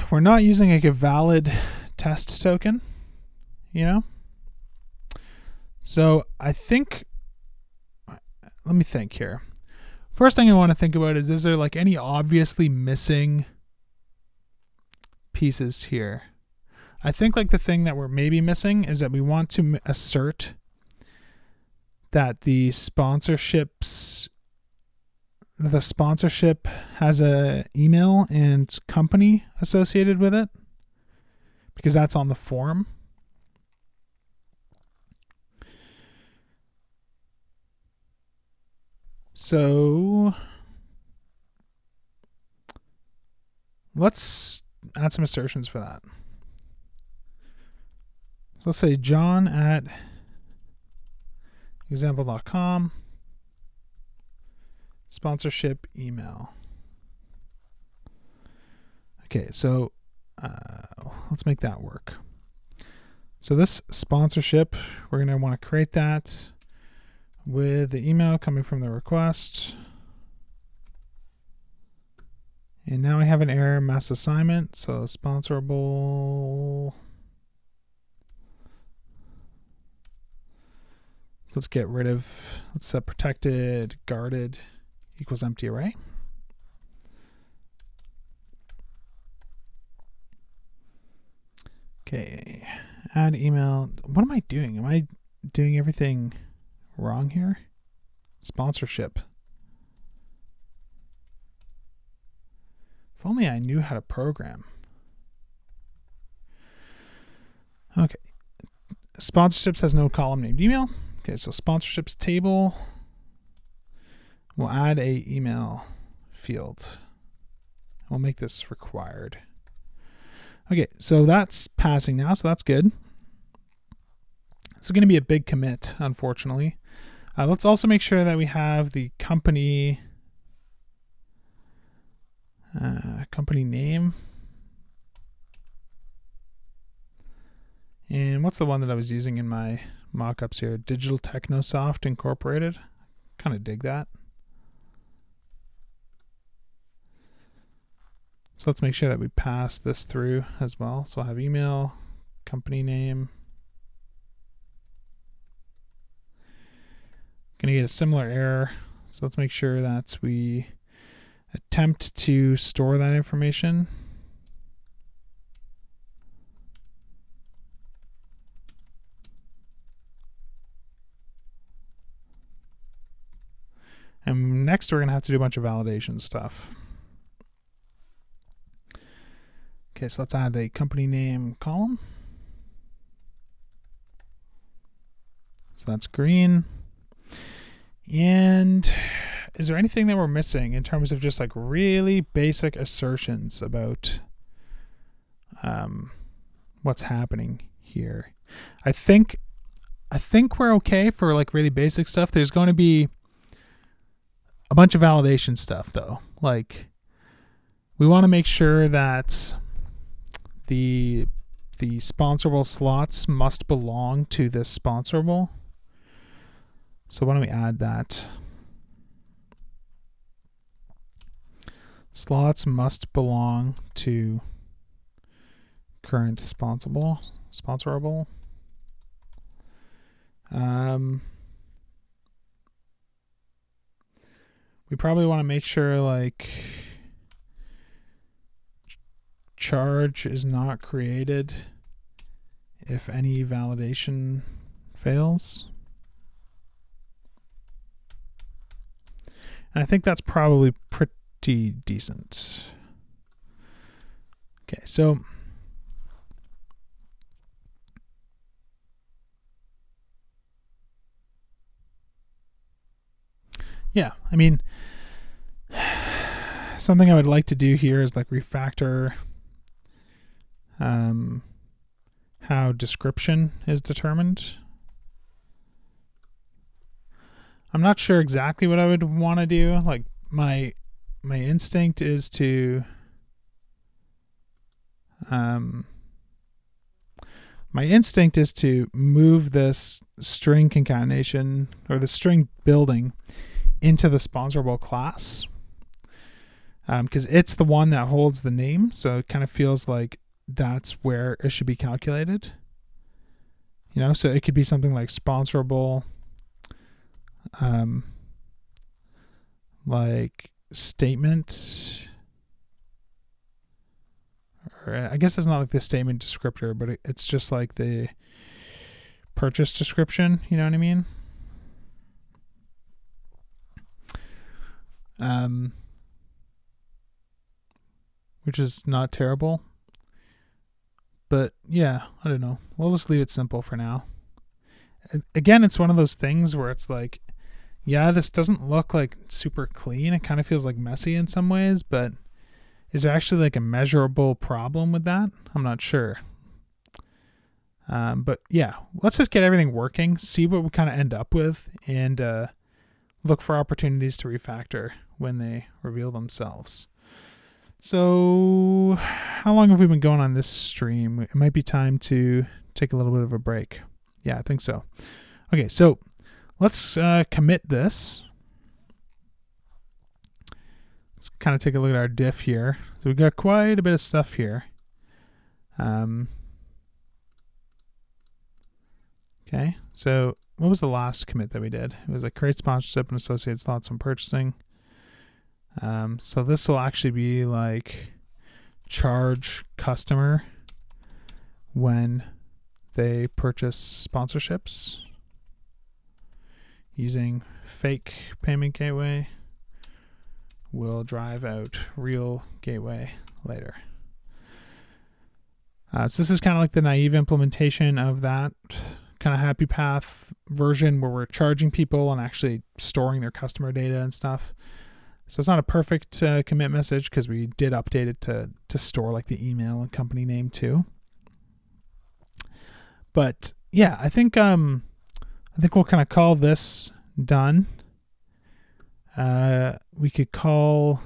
we're not using like a valid test token, you know? So I think, let me think here. First thing I want to think about is there like any obviously missing pieces here? I think like the thing that we're maybe missing is that we want to assert that the sponsorship has a email and company associated with it because that's on the form. So let's add some assertions for that. So let's say John at example.com sponsorship email. Okay, so let's make that work. So this sponsorship, we're going to want to create that with the email coming from the request. And now I have an error mass assignment. So sponsorable. So let's get rid of, let's set protected, guarded equals empty array. Okay, add email. What am I doing? Am I doing everything wrong here? Sponsorship. If only I knew how to program. Okay. Sponsorships has no column named email. Okay, so sponsorships table. We'll add a email field. We'll make this required. Okay, so that's passing now, so that's good. It's going to be a big commit, unfortunately. Let's also make sure that we have the company name. And what's the one that I was using in my mock-ups here? Digital Technosoft Incorporated. Kind of dig that. So let's make sure that we pass this through as well. So I'll have email, company name. Going to get a similar error. So let's make sure that we attempt to store that information. And next we're going to have to do a bunch of validation stuff. Okay, so let's add a company name column. So that's green. And is there anything that we're missing in terms of just like really basic assertions about what's happening here? I think we're okay for like really basic stuff. There's going to be a bunch of validation stuff though. Like we want to make sure that the sponsorable slots must belong to this sponsorable. So why don't we add that? Slots must belong to current sponsorable. We probably want to make sure like charge is not created if any validation fails. And I think that's probably pretty decent. Okay, so yeah, I mean, something I would like to do here is like refactor how description is determined. I'm not sure exactly what I would want to do. Like my instinct is to move this string concatenation or the string building into the sponsorable class, because it's the one that holds the name, so it kind of feels like that's where it should be calculated. You know, so it could be something like sponsorable, like statement, or I guess it's not like the statement descriptor, but it's just like the purchase description. You know what I mean? Which is not terrible. But yeah, I don't know. We'll just leave it simple for now. Again, it's one of those things where it's like, yeah, this doesn't look like super clean. It kind of feels like messy in some ways, but is there actually like a measurable problem with that? I'm not sure. But yeah, let's just get everything working, see what we kind of end up with, and look for opportunities to refactor when they reveal themselves. So how long have we been going on this stream? It might be time to take a little bit of a break. Yeah, I think so. Okay, so let's commit this. Let's kind of take a look at our diff here. So we've got quite a bit of stuff here. Okay, so what was the last commit that we did? It was like create sponsorship and associate slots when purchasing. So this will actually be like charge customer when they purchase sponsorships using fake payment gateway. Will drive out real gateway later. So this is kind of like the naive implementation of that kind of Happy Path version where we're charging people and actually storing their customer data and stuff. So it's not a perfect commit message because we did update it to store like the email and company name too. But yeah, I think we'll kind of call this done. We could call,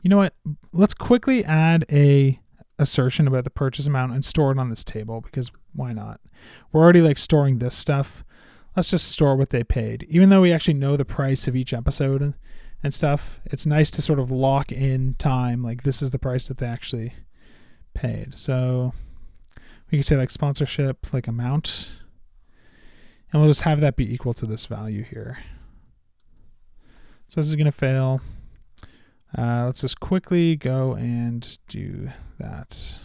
you know what? Let's quickly add a assertion about the purchase amount and store it on this table because why not? We're already like storing this stuff. Let's just store what they paid, even though we actually know the price of each episode and and stuff, it's nice to sort of lock in time. Like this is the price that they actually paid. So we can say like sponsorship, like amount, and we'll just have that be equal to this value here. So this is going to fail. Let's just quickly go and do that.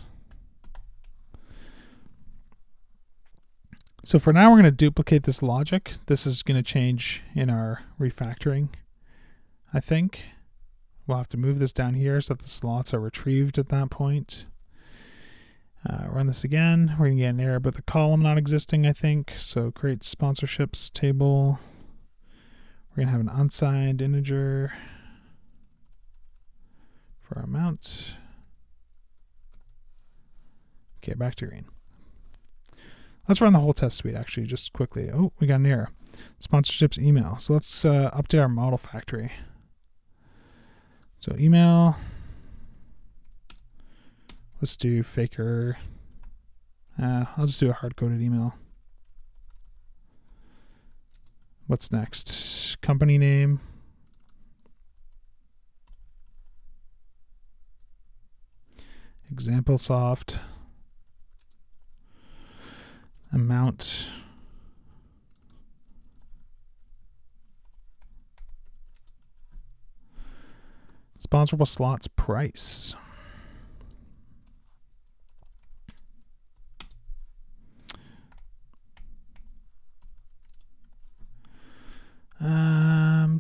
So for now, we're going to duplicate this logic. This is going to change in our refactoring, I think. We'll have to move this down here so that the slots are retrieved at that point. Run this again. We're going to get an error about the column not existing, I think. So create sponsorships table. We're going to have an unsigned integer for our amount. Okay, back to green. Let's run the whole test suite actually just quickly. Oh, we got an error. Sponsorships email. So let's update our model factory. So email. Let's do faker. I'll just do a hard-coded email. What's next? Company name. ExampleSoft. Amount. Sponsorable slots price.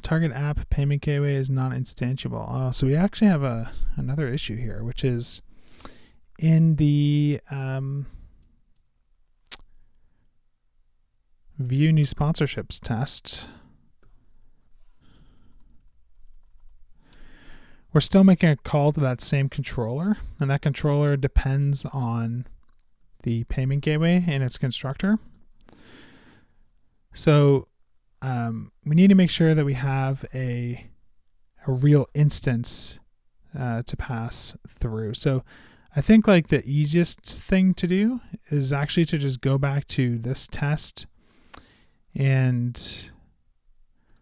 Target app payment gateway is not instantiable. Oh, so we actually have another issue here, which is in the view new sponsorships test. We're still making a call to that same controller, and that controller depends on the payment gateway and its constructor. So we need to make sure that we have a real instance to pass through. So I think like the easiest thing to do is actually to just go back to this test, and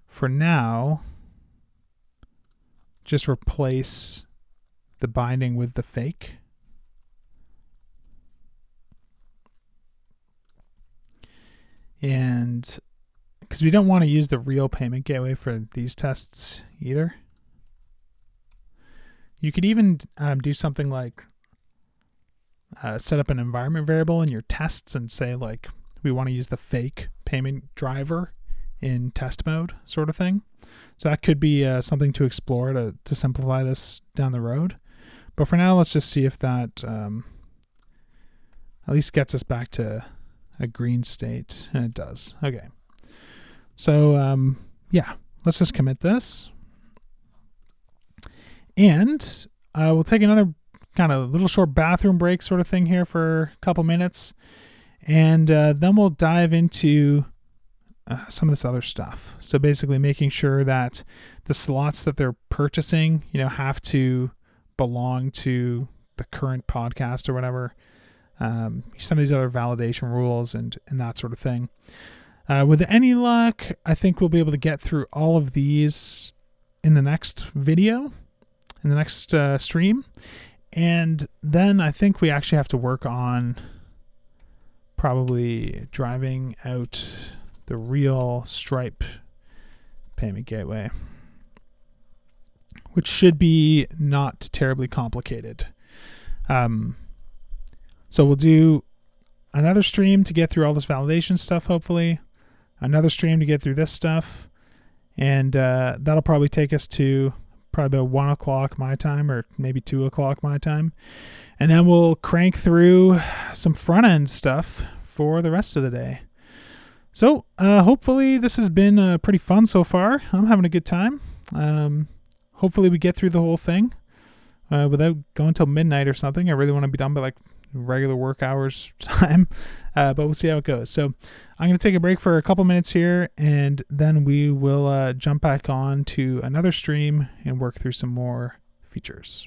for now, just replace the binding with the fake. And because we don't want to use the real payment gateway for these tests either. You could even do something like set up an environment variable in your tests and say like, we want to use the fake payment driver in test mode sort of thing. So that could be something to explore to simplify this down the road. But for now, let's just see if that at least gets us back to a green state, and it does. Okay. So yeah, let's just commit this. And we'll take another kind of little short bathroom break sort of thing here for a couple minutes. And then we'll dive into some of this other stuff. So basically making sure that the slots that they're purchasing, have to belong to the current podcast or whatever. Some of these other validation rules and that sort of thing. With any luck, I think we'll be able to get through all of these in the next video, in the next stream. And then I think we actually have to work on probably driving out the real Stripe payment gateway, which should be not terribly complicated. So we'll do another stream to get through all this validation stuff, hopefully. Another stream to get through this stuff. And that'll probably take us to probably about 1 o'clock my time, or maybe 2 o'clock my time. And then we'll crank through some front-end stuff for the rest of the day. So hopefully this has been pretty fun so far. I'm having a good time. Hopefully we get through the whole thing without going till midnight or something. I really want to be done by like regular work hours time, but we'll see how it goes. So I'm going to take a break for a couple minutes here, and then we will jump back on to another stream and work through some more features.